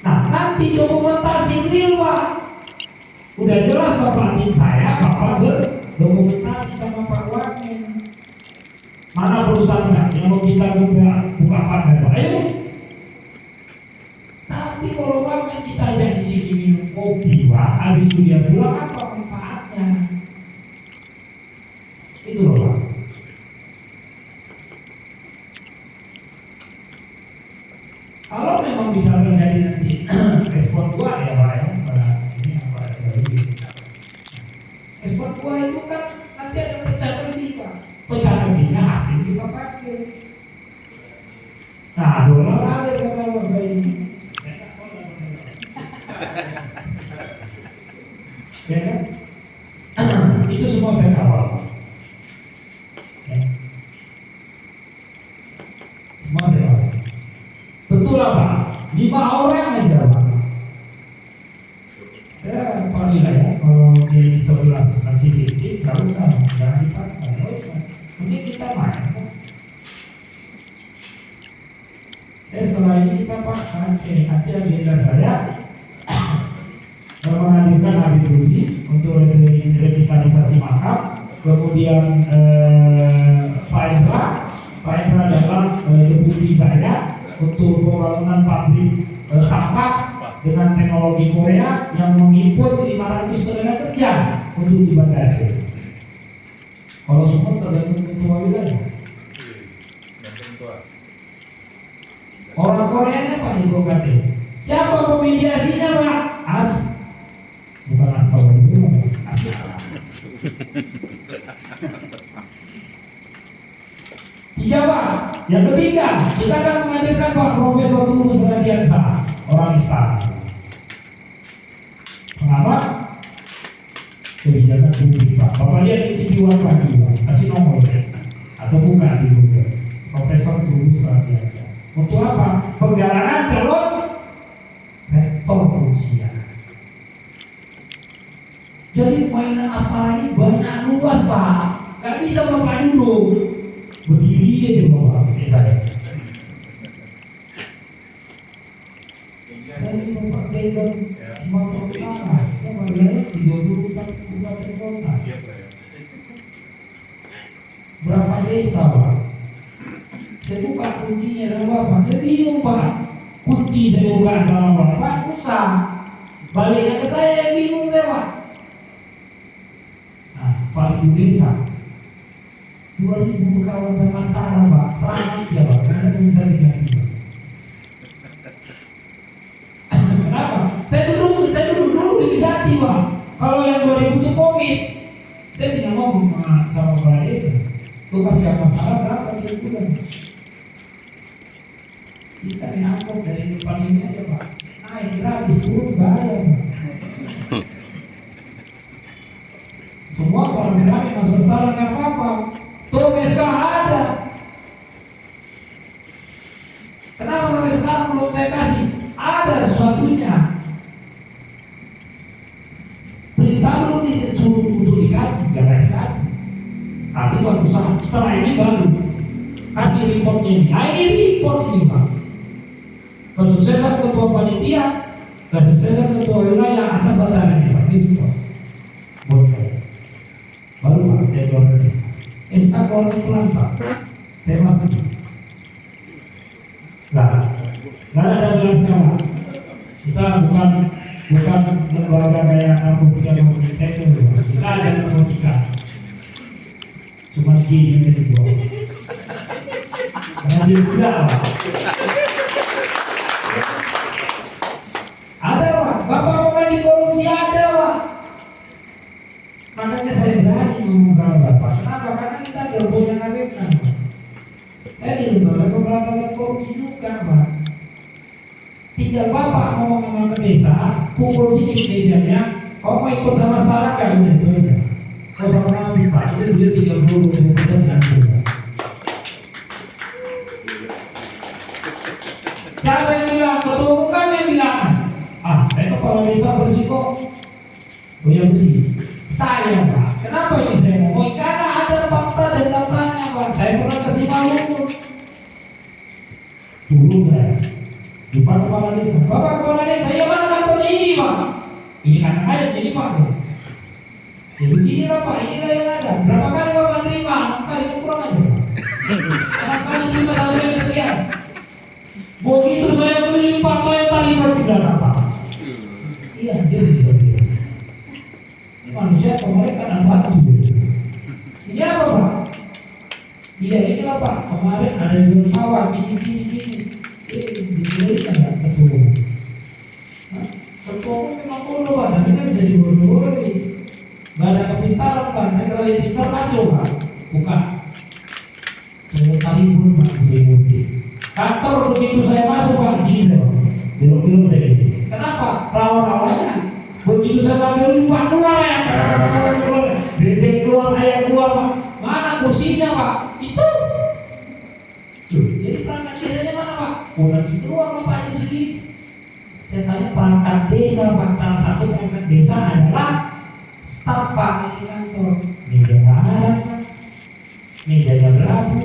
Nah nanti dokumentasi real Pak. Udah jelas Bapak tim saya, Bapak berdokumentasi sama Pak Wamen. Mana perusahaan yang mau kita buka pagar Pak? Ayo. Tapi kalau Wamen kita ajak di sini minum kopi Pak, habis itu dia pulang apa manfaatnya? Itu loh Pak. Kalau memang bisa terjadi nanti ekspor buah ya Pak ya, ini apa ya? Ekspor buah itu kan nanti ada pecah lebih Pak. Pecah lebihnya hasil kita pakai. Nah dolar ada kata Bapak ini. Ya kan? Itu semua saya kawal. Semua saya kawal. Betul apa? 5 orang aja Pak. Saya panggil ya, kalau di 11 masih dikit, gak usah, jangan dipaksa, gak usah. Mungkin kita main. Setelah ini kita Pak Aceh agenda saya menghadirkan Habib Rudy untuk revitalisasi makam, kemudian Pak Endra adalah deputi saya untuk pembangunan pabrik sampah dengan teknologi Korea yang mengimpor 500 tenaga kerja untuk di Banda Aceh. Kalau semua tergantung ketua wilayah. Orang Koreanya Pak Ibu Aceh. Siapa pemediasinya Pak? Bukan astagfirullah, Tiga Pak. Yang ketiga, kita akan menghadirkan Pak Profesor Tulus Radiansa, orang istana. Mengapa? Kebijakan publik Pak. Bapak lihat di TV One pagi Pak, kasih nomor atau buka di Google. Profesor Tulus Radiansa. Untuk apa? Penggalangan calon rektor Rusia. Jadi mainan asmara ini banyak luas Pak. Gak bisa Bapak duduk berdiri aja Bapak kayak saya. Dari Bapak pegang 50 tanah, ya Bapak 34 kabupaten kota. Berapa desa Pak? Saya buka kuncinya sama Bapak, saya bingung Pak. Kunci saya buka sama Bapak, susah. Baliknya ke saya yang bingung saya Pak. Nah, Pak Ibu Desa 2000 berkawan sama Sarah Pak, selamat ya Pak, karena itu bisa diganti Pak. Kenapa? Saya duduk dulu di Jati Pak. Kalau yang 2000 itu komit, saya tidak ngomong sama kepala desa. Lu kasih sama Sarah berapa tiap bulan? Kita diangkut dari depan ini aja Pak. Naik gratis turun bayar Pak. Semua orang berani masuk Sarah nggak apa-apa. Tuh SK ada. Kenapa sampai sekarang belum saya kasih? Ada sesuatunya. Perintah belum disuruh untuk dikasih, gak dikasih. Tapi suatu saat setelah ini baru kasih reportnya ini. Nah ini report ini Pak. Kesuksesan ketua panitia, kesuksesan ketua wilayah atas acaranya Pak. Ini report buat saya. Baru Pak saya keluar dari sana. Esta keluarnya pelan Pak. Tema sih. Nggak ada belasnya Pak. Kita bukan lembaga kayak narkotika itu. Kita ada narkotika. Cuma gini yang dibuang. Karena dia tidak Pak. Ada Pak. Bapak mau main di korupsi ada Pak. Makanya saya berani ngomong sama Bapak. Kenapa? Karena kita punya KPK. Saya di lembaga pemberantasan korupsi juga Pak. Tinggal Bapak ngomong sama ke desa, pukul sedikit mejanya, kau mau ikut sama setara kan? Udah itu aja. Kau sama kami Pak, itu dia 30% diambil. Siapa yang bilang? Ketua umum kami yang bilang. Saya kepala desa bersiko. Oh ya bersih. Saya Pak, kenapa ini saya ngomong? Karena ada fakta dan datanya Pak. Saya pernah kasih Maluku. Dulu kan, di Pak Kepala Desa. Bapak Kepala Desa, ya mana kantornya ini Pak? Ini kan ayat jadi Pak. Jadi beginilah Pak, inilah yang ada. Berapa kali Bapak terima? 6 kali itu kurang aja Pak. 6 kali terima 1 jam sekian. Begitu saya beli Pak Toyota berpindah apa? Iya, jadi saya. Manusia kemarin kan apa tuh? Ini apa Pak? Iya inilah Pak. Kemarin ada jual sawah gini. Dibelikan nggak ketua? Ketua memang bodoh Pak, tapi kan bisa dibodoh-bodohi. Gak ada kepintaran Pak. Nanti kalau pintar maco Pak. Bukan. Tali pun Pak saya putih. Kantor begitu saya masuk Pak gini saya. Belum saya gini. Kenapa? Rawa-rawanya. Begitu saya sampai lupa keluar ya, bebek keluar, ayam keluar Pak. Mana kursinya Pak? Itu. Jadi perangkat desanya mana Pak? Oh lagi keluar Bapak jam segini. Saya tanya perangkat desa Pak. Salah satu perangkat desa adalah staf Pak di kantor. Meja ada Pak. Mejanya berlabu.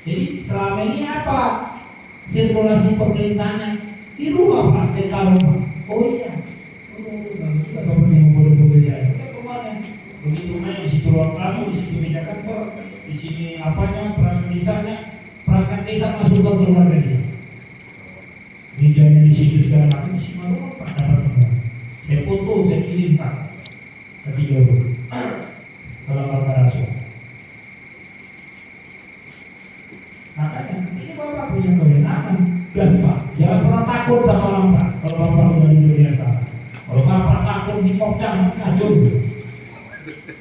Jadi selama ini apa? Sirkulasi pemerintahnya di rumah Pak. Saya taruh Pak. Oh iya. Bagus juga Bapak yang bodoh-bodoh saya. Kemana? Begitu rumahnya di situ ruang tamu, di situ meja kantor, di sini apanya perangkat desanya, perangkat desa masuk ke keluarga dia. Mejanya di situ segala macam di sini rumah Pak dapat temuan. Saya foto, saya kirim Pak. Tadi dulu. Kalau Bapak rasuah. Makanya ini Bapak punya kewenangan, gas Pak. Jangan pernah takut sama orang Pak. Kalau Bapak udah di biasa. Kalau Bapak takut di Pokcang, kacau.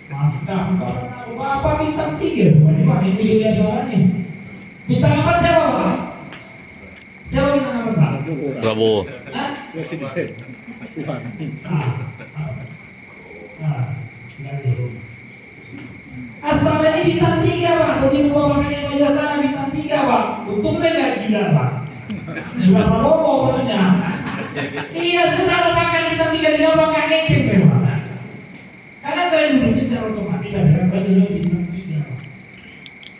Masih takut Bapak bintang 3 semuanya Pak. Ini dunia suaranya. Bintang 4 siapa Pak? Siapa bintang 4 Pak? Prabowo. Hah? Asal ini bintang 3 Pak. Begitu Bapak pakai baju sana bintang 3 Pak. Untung saya nggak gila Pak. Gila Prabowo maksudnya. Iya sudah pakai bintang 3 dia pakai ngecek memang. Karena kalian duduknya secara otomatis adalah kalian bintang 3.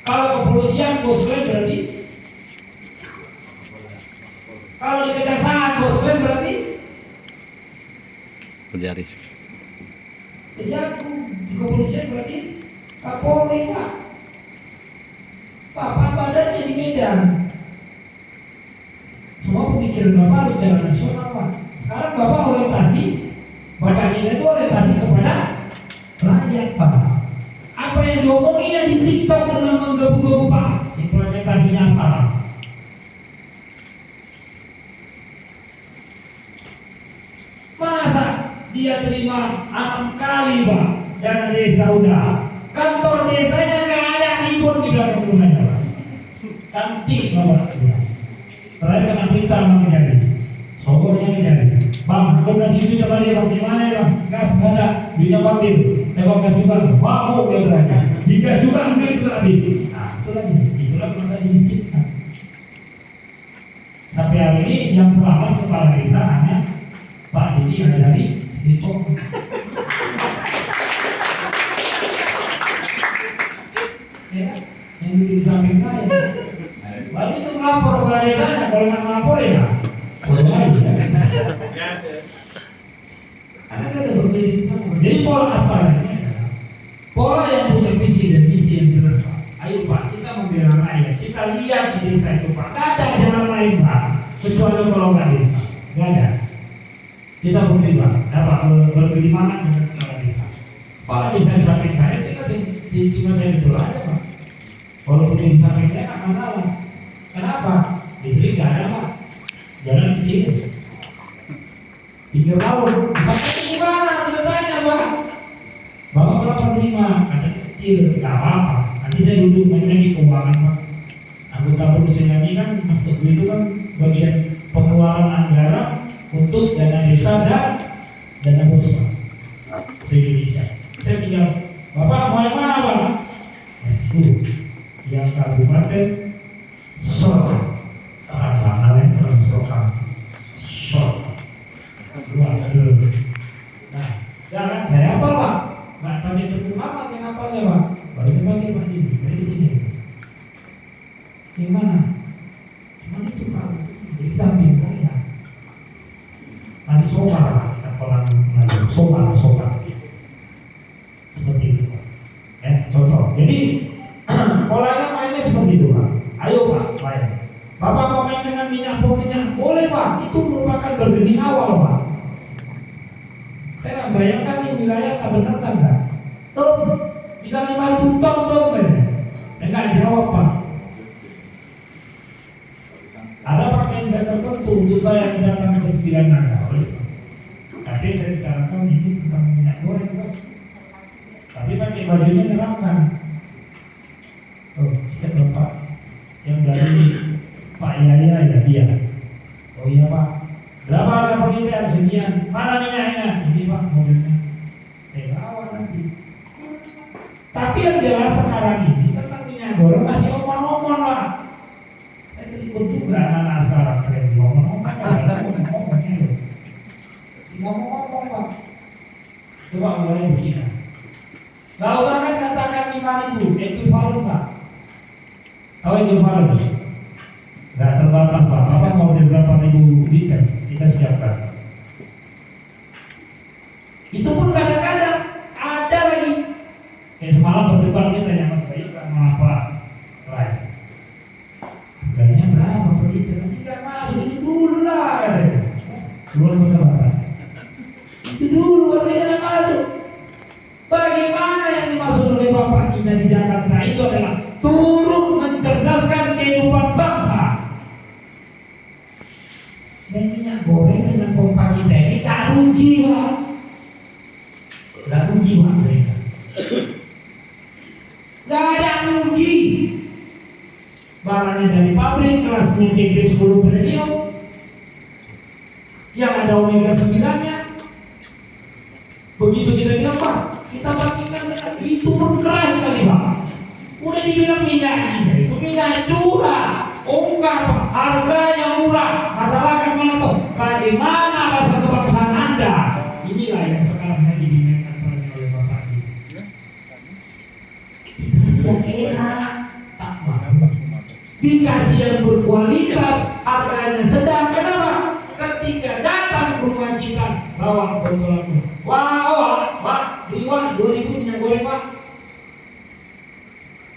Kalau kepolisian bos kalian berarti. Kalau di kejaksaan bos kalian berarti. Kejari. Kejagung di kepolisian berarti Kapolri Pak. Pak badannya di Medan. Semua pemikiran Bapak harus secara nasional Pak. Sekarang Bapak orientasi, Bapak kita itu orientasi kepada rakyat Pak. Apa yang diomongin di TikTok dengan menggebu-gebu Pak, implementasinya salah. Masa dia terima 6 kali Pak dana desa udah, kantor desanya nggak ada ribut di belakang rumahnya Pak. Cantik Bapak. Terakhir kena periksa sama kejadian, sogornya kejadian. Bang, aku kasih duit sama dia bang, gimana ya bang? Gas nggak ada, duitnya panggil. Tembak kasih bang, mau dia berani. Digas juga duit itu habis. Nah, itulah masa dimiskinkan. Sampai hari ini yang selamat kepala desa hanya Pak Didi Hazari Sito. Ya, yang di samping saya. Lalu itu melapor kepala desanya, kalau nggak melapor ya, boleh lagi ya. Karena saya udah berkeliling sama. Jadi pola Astana ini adalah pola yang punya visi dan misi yang jelas Pak. Ayo Pak, kita membela rakyat. Kita lihat di desa itu Pak, nggak ada jalan lain Pak, kecuali kalau nggak desa, nggak ada. Kita bukti Pak, dapat bergimana dengan kepala desa. Kepala desa di samping saya, tinggal saya betul aja Pak. Walaupun di samping saya nggak masalah. Kenapa? Di sini nggak ada Pak, jalan kecil. 3 tahun, sampai gimana? Tidak tanya Pak. Bapak berapa terima? Ada kecil, nggak apa-apa. Nanti saya duduk di keuangan Pak. Anggota perusahaan ini kan Mas Teguh itu kan bagian pengeluaran anggaran untuk dana desa dan dana bos Pak se-Indonesia. Saya tinggal, Bapak mau yang mana Pak? Mas Teguh, yang Kabupaten Sorong, salah Pak, namanya Sorong. Waduh. Nah, jangan saya apa Pak? Nggak pakai cukup amat yang apalnya Pak. Baru saya pakai Pak ini dari sini. Yang mana? Cuma itu Pak. Di samping saya. Masih sobar Pak. Kita kolam lagi sobar. Seperti itu Pak. Contoh. Jadi polanya mainnya seperti itu Pak. Ayo Pak, main. Bapak mau main dengan minyak boleh Pak. Itu merupakan bergening awal Pak. Saya nggak bayangkan nih wilayah tak benar kan nggak? Tuh bisa 5.000 ton tuh kan? Saya nggak jawab Pak. Ada pakaian saya tertentu untuk saya datang ke 9 naga selesai. Tapi saya bicarakan ini tentang minyak goreng bos. Tapi pakai bajunya nerangkan. Oh siap Bapak. Yang dari Pak Yaya ya dia. Oh iya Pak. Berapa ada penelitian sekian? Mana minyaknya? Ini Pak mobilnya. Saya bawa nanti. Tapi yang jelas sekarang ini tentang minyak goreng masih omong-omong Pak. Saya terikut juga anak-anak sekarang keren di omong-omong ngomongnya loh. Si ngomong-ngomong Pak. Coba mulai buktikan. Gak usah kan katakan 5.000 ekuivalen Pak. Tahu ekuivalen? Gak terbatas Pak. Bapak mau beli berapa ribu liter? Kita siapkan. Itu pun kadang-kadang ada lagi. Kayak semalam berdebat kita ya Mas Bayu sama Pak Rai. Harganya berapa per liter? Nanti nggak masuk, itu dulu lah katanya. Luar persahabatan. Itu dulu harganya nggak masuk. Bagaimana yang dimaksud oleh Bapak kita di Jakarta itu adalah turut mencerdaskan kehidupan bangsa. Dan minyak goreng dengan pompa kita ini tak rugi Pak. Gak rugi Pak saya. Gak ada rugi. Barangnya dari pabrik, kelasnya CP 10 triliun. Yang ada omega 9-nya. Begitu kita bilang Pak, kita bandingkan dengan itu pun keras sekali Pak. Udah dibilang minyaknya itu minyak curah. Oh enggak Pak, harganya murah. Masalahnya mana tuh? Bagaimana rasa kebangsaan Anda? Inilah yang sekarang lagi dimainkan oleh Bapak ini. Dikasih yang enak, tak mau. Dikasih yang berkualitas, harganya sedang. Kenapa? Ketika datang ke rumah kita, bawa botol aku. Wah, Pak, beli Wah 2.000 minyak goreng Pak.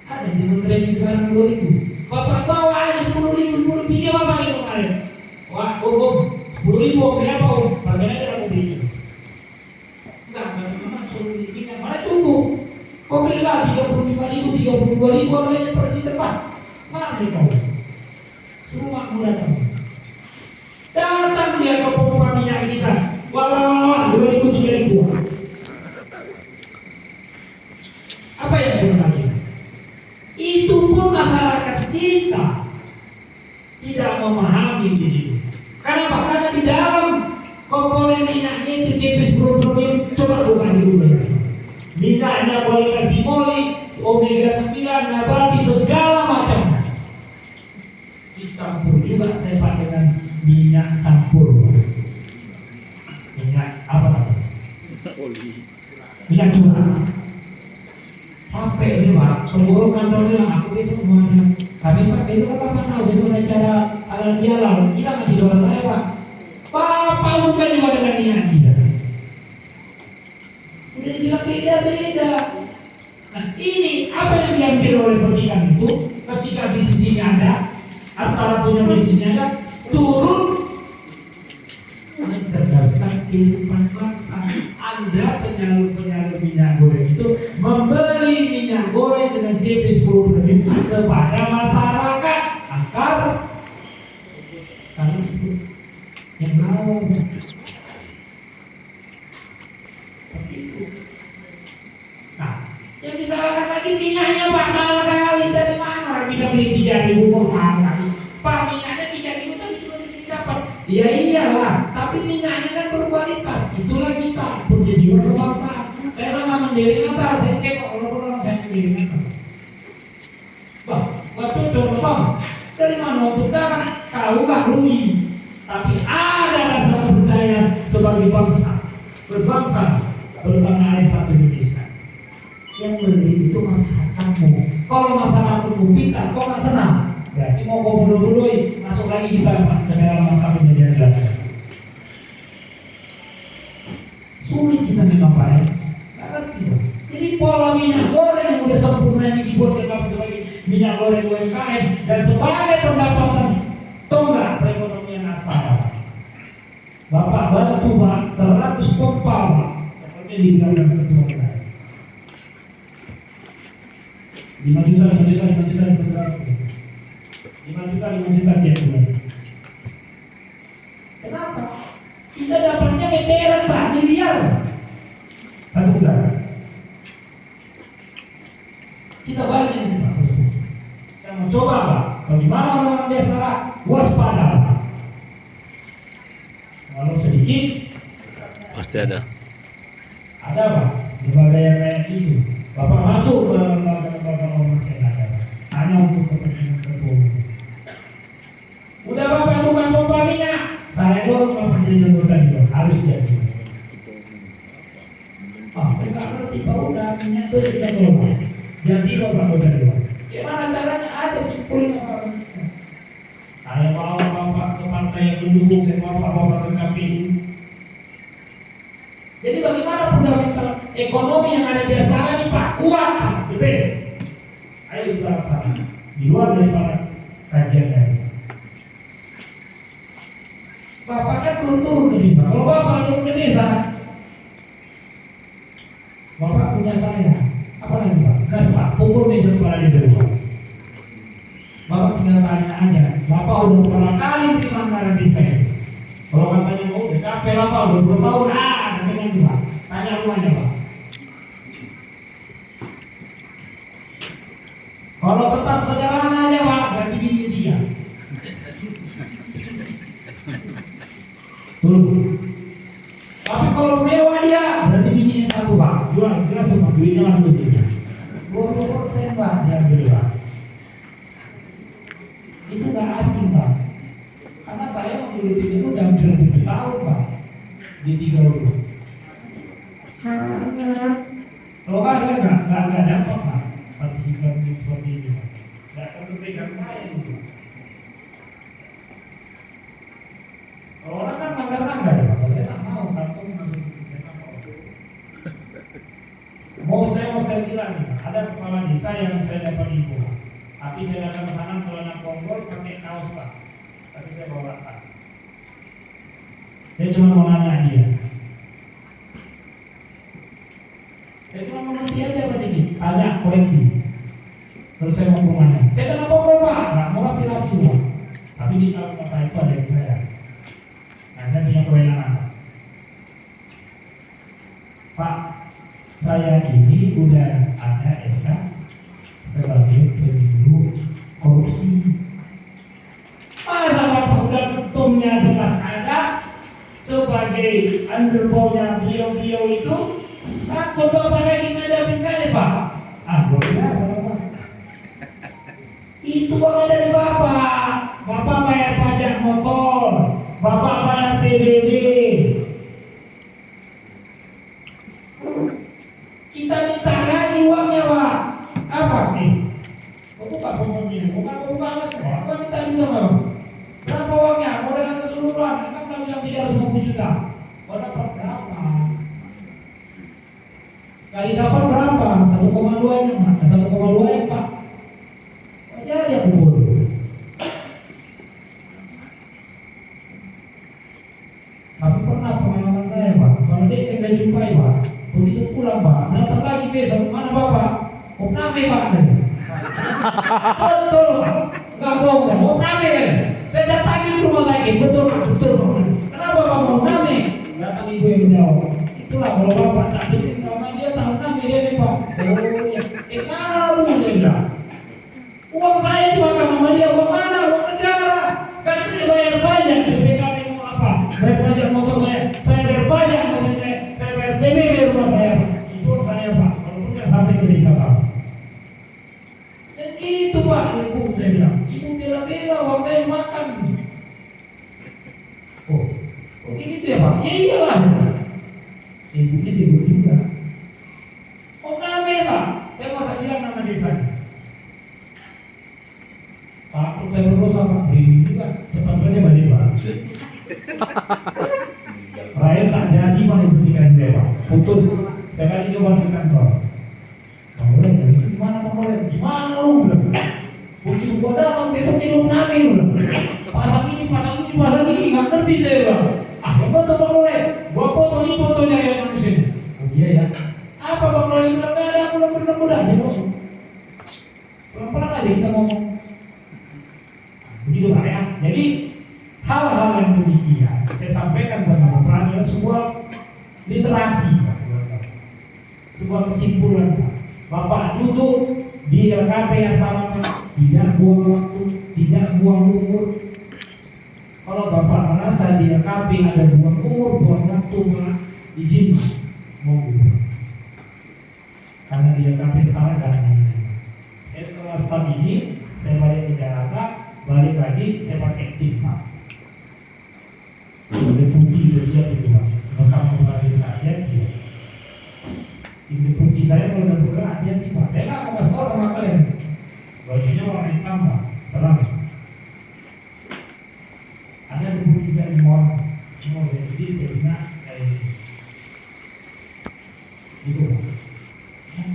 Ada di menteri sekarang 2.000. Bapak bawa aja 10.000 Bapak itu kemarin. Wah, 10.000 10.000 beli apa om? Bagian aja aku beli. Enggak, memang suruh beli minyak mana cukup? Kau belilah 35.000, 32.000 harganya per liter pak. Mana kau? Suruh makmu datang. Datang dia ke pompa minyak kita. Wah, 2.000, 3.000. Apa yang kurang lagi? Itu pun masyarakat kita tidak memahami di situ. Kenapa? Karena di dalam komponen minyaknya itu CP10 coba buka di Google. Minyaknya kualitas bimoli, omega 9, nabati, segala macam. Dicampur juga saya pakai dengan minyak campur. Minyak apa namanya? Minyak curah. Capek sih pak, tenggorokan tahu bilang aku besok mau ada. Tapi pak besok apa tahu besok ada acara halal bihalal. Hilang nanti suara saya pak. Bapak bukan juga dengan minyak kita. Udah dibilang beda-beda. Nah ini apa yang diambil oleh petikan itu ketika bisnisnya ada, Astara punya bisnisnya ada, turun mencerdaskan kehidupan bangsa. Anda penyalur minyak goreng itu membeli minyak goreng dengan CP10 lebih kepada masyarakat agar kalau yang mau seperti itu. Nah, yang disalahkan lagi minyaknya pak mahal kali, dari mana orang bisa beli 3.000 mahal kali? Pak minyaknya 3.000 tapi cuma sedikit dapat. Ya iyalah, tapi minyaknya kan berkualitas. Itulah kita punya jiwa kebangsaan. Saya sama Mendiri Natal, saya cek walaupun orang saya Mendiri Natal. Bah, cocok bang. Dari mana untuk dagang? Kau nggak rugi. Tapi ada rasa kepercayaan sebagai bangsa, berbangsa, bertanah air satu Indonesia. Yang beli itu masyarakatmu. Kalau masyarakatmu pintar, kau nggak senang. Berarti mau kau bodoh-bodohi, masuk lagi kita ke dalam masa penjajahan Belanda. Sulit kita memang pak ya. Nggak ngerti bang. Jadi pola minyak goreng yang udah sempurna ini dibuat sebagai minyak goreng UMKM dan sebagai pendapatan tonggak perekonomian Astara. Bapak bantu pak 100 pompa pak, seperti yang dibilang dengan ketua kita. 5 juta, 5 juta, 5 juta, 5 juta. 5 juta tiap bulan. Kenapa? Kita dapatnya meteran pak, miliar satu bulan. Kita bagi ini pak, saya mau coba pak, bagaimana orang-orang di Astara waspada pak. Kalau sedikit Pasti ada. ada pak, lembaga yang kayak itu. Bapak masuk ke lembaga ormas yang ada, hanya untuk kepentingan ketua. Udah bapak bukan pompa minyak, saya dorong bapak jadi anggota juga, harus jadi. Saya nggak ngerti pak, udah minyak itu kita kelola. Jadi bapak anggota dewan. Gimana caranya? Ada simpulnya pak. Saya bawa bapak ke partai yang mendukung, saya bawa bapak ke KPU. Jadi bagaimana fundamental ekonomi yang ada di Astara ini pak kuat, pak, the best. Ayo kita laksanakan di luar daripada kajian dari. Bapak kan belum turun ke desa. Kalau bapak turun ke desa, bapak punya saya. Apa lagi pak? Gas pak, pukul meja kepala desa pak. Bapak tinggal tanya aja. Bapak udah berapa kali terima anggaran desa ini? Kalau katanya mau udah capek lah pak, udah 2 tahun. Katanya pak, tanya rumahnya pak. Kalau tetap sederhana aja pak, berarti bini 3. Tuh. Tapi kalau mewah dia, berarti bini 1 pak. Jual jelas rumah duitnya masuk ke sini. 20% pak diambil pak. Itu nggak asing pak. Karena saya menggeluti itu udah hampir 7 tahun pak di 3 rumah. Kalau nggak dapat pak partisipasi seperti ini pak. Nggak akan pegang saya itu. Kalau orang kan langgar-langgar ya pak. Saya tak mau kantong masih tidak mau. Saya mau sekali lagi pak. Ada kepala desa yang saya dapat info pak. Tapi saya datang ke sana celana konggol pakai kaos pak. Tapi saya bawa tas. Saya cuma mau nanya dia. Saya cuma mau ngerti aja Pak Siki. Tanya koreksi. Terus saya mau ke rumahnya. Saya kena pokok Pak, nggak mau rapi-rapi Pak. Tapi di kamar saya itu ada yang saya. Nah saya punya kewenangan Pak. Saya ini udah ada SK sebagai penyuluh korupsi. Masa Bapak udah ketumnya jelas ada, sebagai underbownya beliau itu, takut Bapak lagi ngadapin kades Pak? Ah, luar biasa Bapak. Itu uangnya dari Bapak. Bapak bayar pajak motor, Bapak bayar PBB. Kita minta lagi uangnya Pak. Apa nih? Buka pemilih, buka sekolah. Apa minta juga Pak? Berapa uangnya? Modal keseluruhan. Kan udah bilang 350 juta. Kau dapat berapa? Sekali dapat berapa? 1,2 ya Pak. 1,2 ya Pak. Kau jadi aku bodoh. Tapi pernah pengalaman saya Pak. Kalau desa yang saya jumpai Pak, begitu pulang Pak, datang lagi besok, mana Bapak? Opname Pak. Betul Pak, nggak bohong kan? Opname. Saya datangi di rumah sakit, betul Pak, betul Pak. Kenapa Bapak mau opname? Datang ibu yang jawab. Itulah kalau Bapak tak bercerita sama dia, tahu opname dia nih Pak. Oh ya, gimana lu dia bilang? Uang saya dimakan sama dia, uang mana? Uang negara. Kan saya bayar pajak, BPKB mau apa? Bayar pajak motor saya bayar pajak motor saya bayar PBB rumah saya Pak. Itu uang saya Pak, walaupun nggak sampai ke desa Pak. Dan itu Pak, ibu saya bilang, ibu bela-bela uang saya makan. Oh gitu ya Pak? Ya iyalah. Ibunya bego juga. Oh name Pak, saya nggak usah bilang nama desanya. Takut saya berdosa Pak, beri juga cepat saja balik Pak. Rakyat tak jadi Pak bersihkan dia Pak, putus. Saya kasih coba ke kantor. Pak boleh, jadi gimana Pak boleh? Gimana lu bilang? Begitu gua datang besok hidup nami bilang. Pasang ini, nggak ngerti saya bilang. Ah yang betul Pak boleh, gua foto ini fotonya yang manusia. Oh iya ya. Apa Pak boleh bilang? Nggak ada, aku mudah aja Pak. Pelan-pelan aja kita ngomong. Begitu Pak ya. Jadi hal-hal yang demikian saya sampaikan sama Bapak adalah sebuah literasi Pak. Sebuah kesimpulan Pak. Bapak duduk di LKP yang sama Pak, tidak buang waktu, tidak buang umur. Kalau Bapak merasa di LKP ada buang umur, buang waktu Pak, izin monggo. Karena di LKP salah dan saya setelah staf ini, saya balik ke Jakarta, balik lagi saya pakai tim Pak. Deputi udah siap itu Pak. Bapak kepala desa hati-hati. Tim deputi saya kalau udah bergerak hati-hati Pak. Saya nggak mau kasih tahu sama kalian. Bajunya warna hitam Pak. Seram. Ada deputi saya di mall. Mau saya jadi saya bina saya gitu Pak.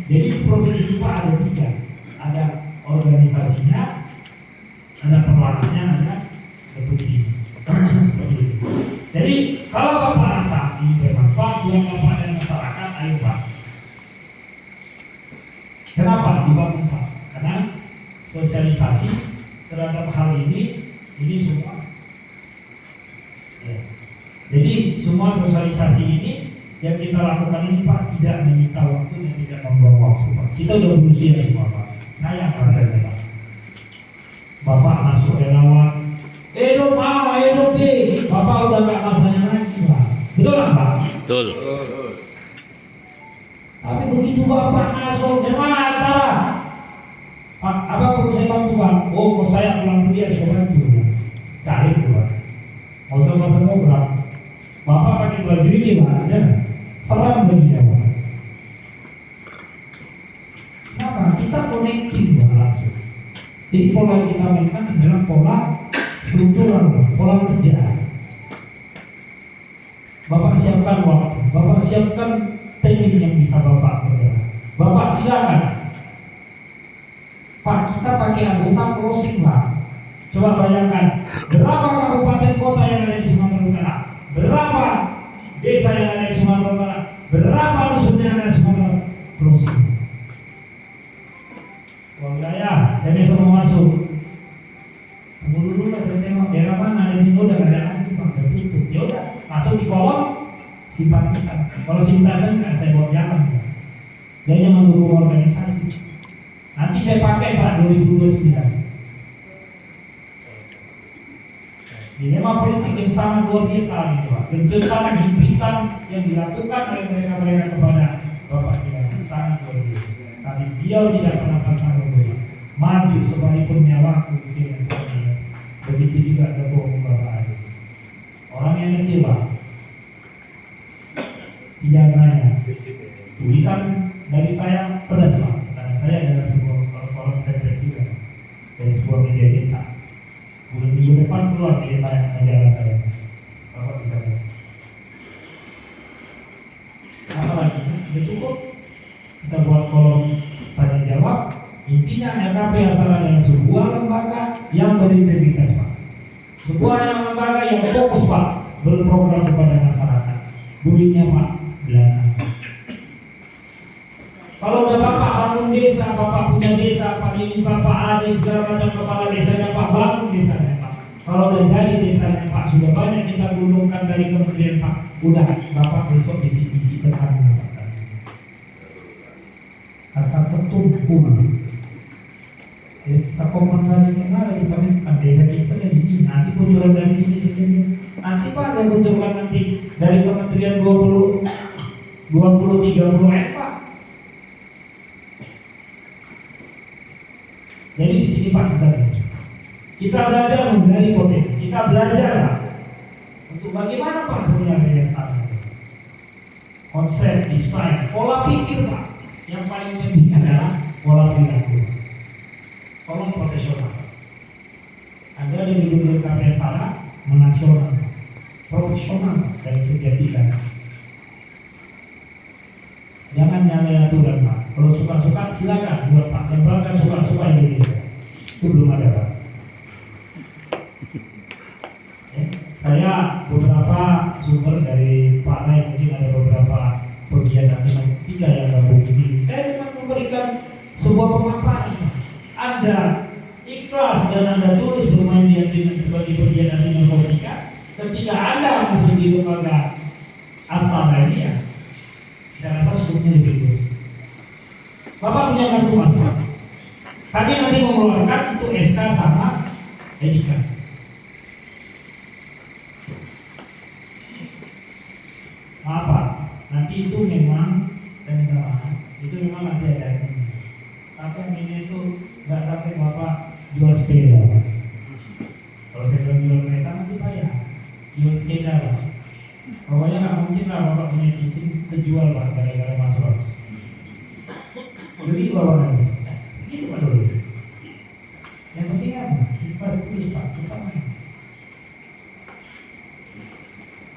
Jadi di provinsi Pak ada 3. Ada organisasinya, ada pelatihnya, ada deputi. Seperti itu. Jadi kalau Bapak rasa ini bermanfaat buat Bapak dan masyarakat, ayo Pak. Kenapa dibangun Pak? Karena sosialisasi terhadap hal ini semua. Ya. Jadi semua sosialisasi ini yang kita lakukan ini Pak tidak menyita waktu dan tidak membuang waktu Pak. Kita udah berusia semua Pak. Saya rasanya Pak. Bapak masuk relawan. Hidup A, hidup B. Bapak udah gak masanya lagi Pak. Betul nggak Pak? Betul. Tapi begitu Bapak masuk, gimana sekarang? Pak, apa perlu saya bantu Pak? Oh, kalau saya pulang pergi harus bantu ya. Cari itu Pak. Mau sama ngobrol. Bapak pakai baju ini Pak, ya. Seram bajunya Pak. Kenapa? Kita connecting Pak langsung. Jadi pola yang kita mainkan adalah pola struktural, pola kerja. Bapak siapkan waktu, Bapak siapkan training yang bisa Bapak bergerak. Bapak silakan. Pak, kita pakai anggota closing Pak. Coba bayangkan berapa kabupaten kota yang ada di Sumatera Utara? berapa desa yang ada di Sumatera Utara, berapa dusun yang ada di Sumatera Provinsi. Wilayah, saya besok mau masuk. Tunggu dulu lah, saya tengok daerah mana di sini udah nggak ada lagi Pak, udah tutup. Ya udah, masuk di kolom simpatisan. Kalau simpatisan nggak saya bawa jalan. Dia hanya mendukung organisasi. Nanti saya pakai Pak 2029. Dilema politik yang sangat luar biasa gitu Pak. Kejutan, himpitan yang dilakukan oleh mereka kepada Bapak kita sangat luar biasa. Tapi dia tidak pernah pantang maju sekalipun nyawa gitu ya. Begitu juga Ketua Umum Bapak Adi. Orang yang kecil Pak. Pijamanya. Tulisan dari saya pedas Pak. Karena saya adalah seorang trader juga dari sebuah media cetak. Bulan minggu depan keluar di majalah saya. Bapak bisa baca. Apa lagi? Sudah cukup. Kita buat kolom tanya jawab. Intinya LKP Astana adalah sebuah lembaga yang berintegritas Pak. Sebuah lembaga yang fokus Pak berprogram kepada masyarakat. Duitnya Pak belakang. Kalau udah Bapak bangun desa, Bapak punya desa, Pak ini Bapak ada segala macam kepala desanya Pak, bangun desanya Pak. Kalau udah jadi desanya Pak, sudah banyak kita gulungkan dari kementerian Pak. Udah Bapak besok visi tentang Bapak. Kata ketum full. Kita kompensasi mana kita minta desa kita dari ini. Nanti kucuran dari sini. Nanti Pak saya kucurkan nanti dari kementerian 20 30 M Pak. Jadi di sini Pak kita belajar menggali potensi. Kita belajar Pak untuk bagaimana Pak sebenarnya Astana. Konsep, desain, pola pikir Pak. Yang paling penting adalah pola perilaku. Tolong profesional. Anda di dunia LKP Astana menasional, profesional dan sejatikan. Jangan nyalain aturan Pak. Kalau suka-suka silakan buat Pak. Lembaga suka-suka Indonesia itu belum ada Pak. Saya beberapa sumber dari Pak Rai, mungkin ada beberapa pegiat anti narkotika yang gabung di sini. Saya cuma memberikan sebuah pemaparan. Anda ikhlas dan Anda tulus bermain di sebagai pegiat anti narkotika. Ketika Anda masuk di lembaga Astana ini ya, saya rasa sukupnya lebih bagus. Bapak punya kartu masuk. Kami nanti mengeluarkan itu SK sama EDK. Apa? Nanti itu memang saya minta maaf. Itu memang nanti ada ini. Tapi aminnya itu nggak sampai Bapak jual sepeda. Kalau saya bilang jual kereta nanti bayar. Jual sepeda Pak. Pokoknya nggak mungkin lah Bapak punya cincin terjual Pak gara-gara masuk. Beli Bapak nanti. Segitu Pak dulu. Yang penting kan ikhlas tulus Pak, kita main.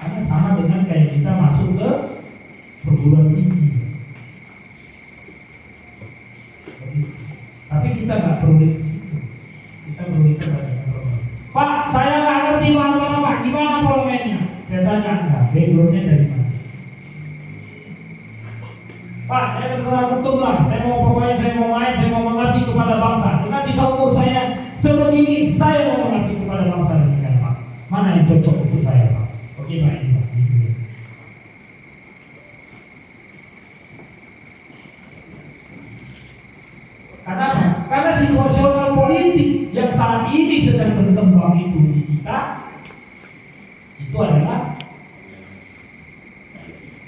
Karena sama dengan kayak kita masuk ke perguruan tinggi. Tapi kita nggak perlu ke situ. Kita perlu ke sana. Pak, saya nggak ngerti bahasa Pak. Gimana parlemennya? Saya tanya Anda, backgroundnya dari mana? Pak, saya terserah ketum lah. Saya mau pokoknya saya mau main, saya mau mengabdi kepada bangsa. Dengan sisa umur saya sebegini, saya mau mengabdi kepada bangsa dan negara Pak. Mana yang cocok untuk saya Pak? Oke Pak, ini Pak. Kenapa? Karena situasional politik yang saat ini sedang berkembang itu di kita, itu adalah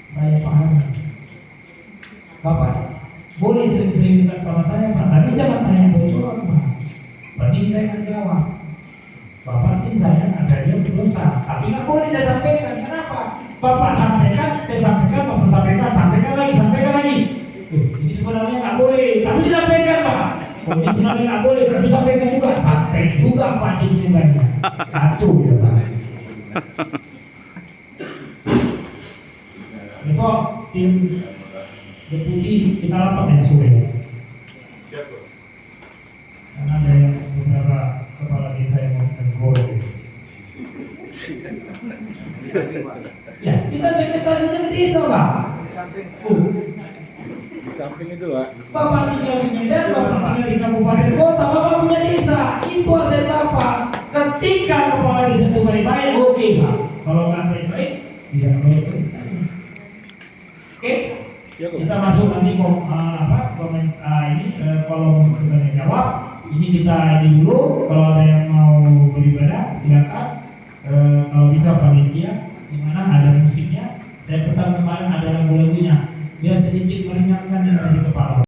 saya paham. Bapak boleh sering-sering dekat sama saya Pak, tapi jangan tanya bocoran Pak. Penting saya akan jawab. Bapak tim saya berdosa, tapi nggak boleh saya sampaikan. Kenapa? Bapak sampaikan, saya sampaikan, Bapak sampaikan lagi. Ini sebenarnya nggak boleh, tapi disampaikan Pak. Oh, ini sebenarnya nggak boleh, tapi sampaikan juga. Sampai juga Pak jadi banyak. Kacau ya Pak. Besok tim deputi kita rapat ya sore. Karena ada yang beberapa kepala desa yang mau kita goreng. Ya, kita segmentasinya ke desa, Pak. Di samping itu Pak. Bapak tinggal di Medan, Bapak tinggal di kabupaten kota, Bapak punya desa. Itu aset Bapak. Ketika kepala desa itu baik-baik, oke Pak. Kalau nggak baik-baik, tidak baik-baik saja. Oke? Ya, kok. Kita masuk nanti kolom tanya jawab. Ini kita ini dulu. Kalau ada yang mau beribadah, silakan. Kalau bisa panitia, di mana ada musiknya. Saya pesan kemarin ada lagu-lagunya. Biar sedikit meringankan yang ada di kepala.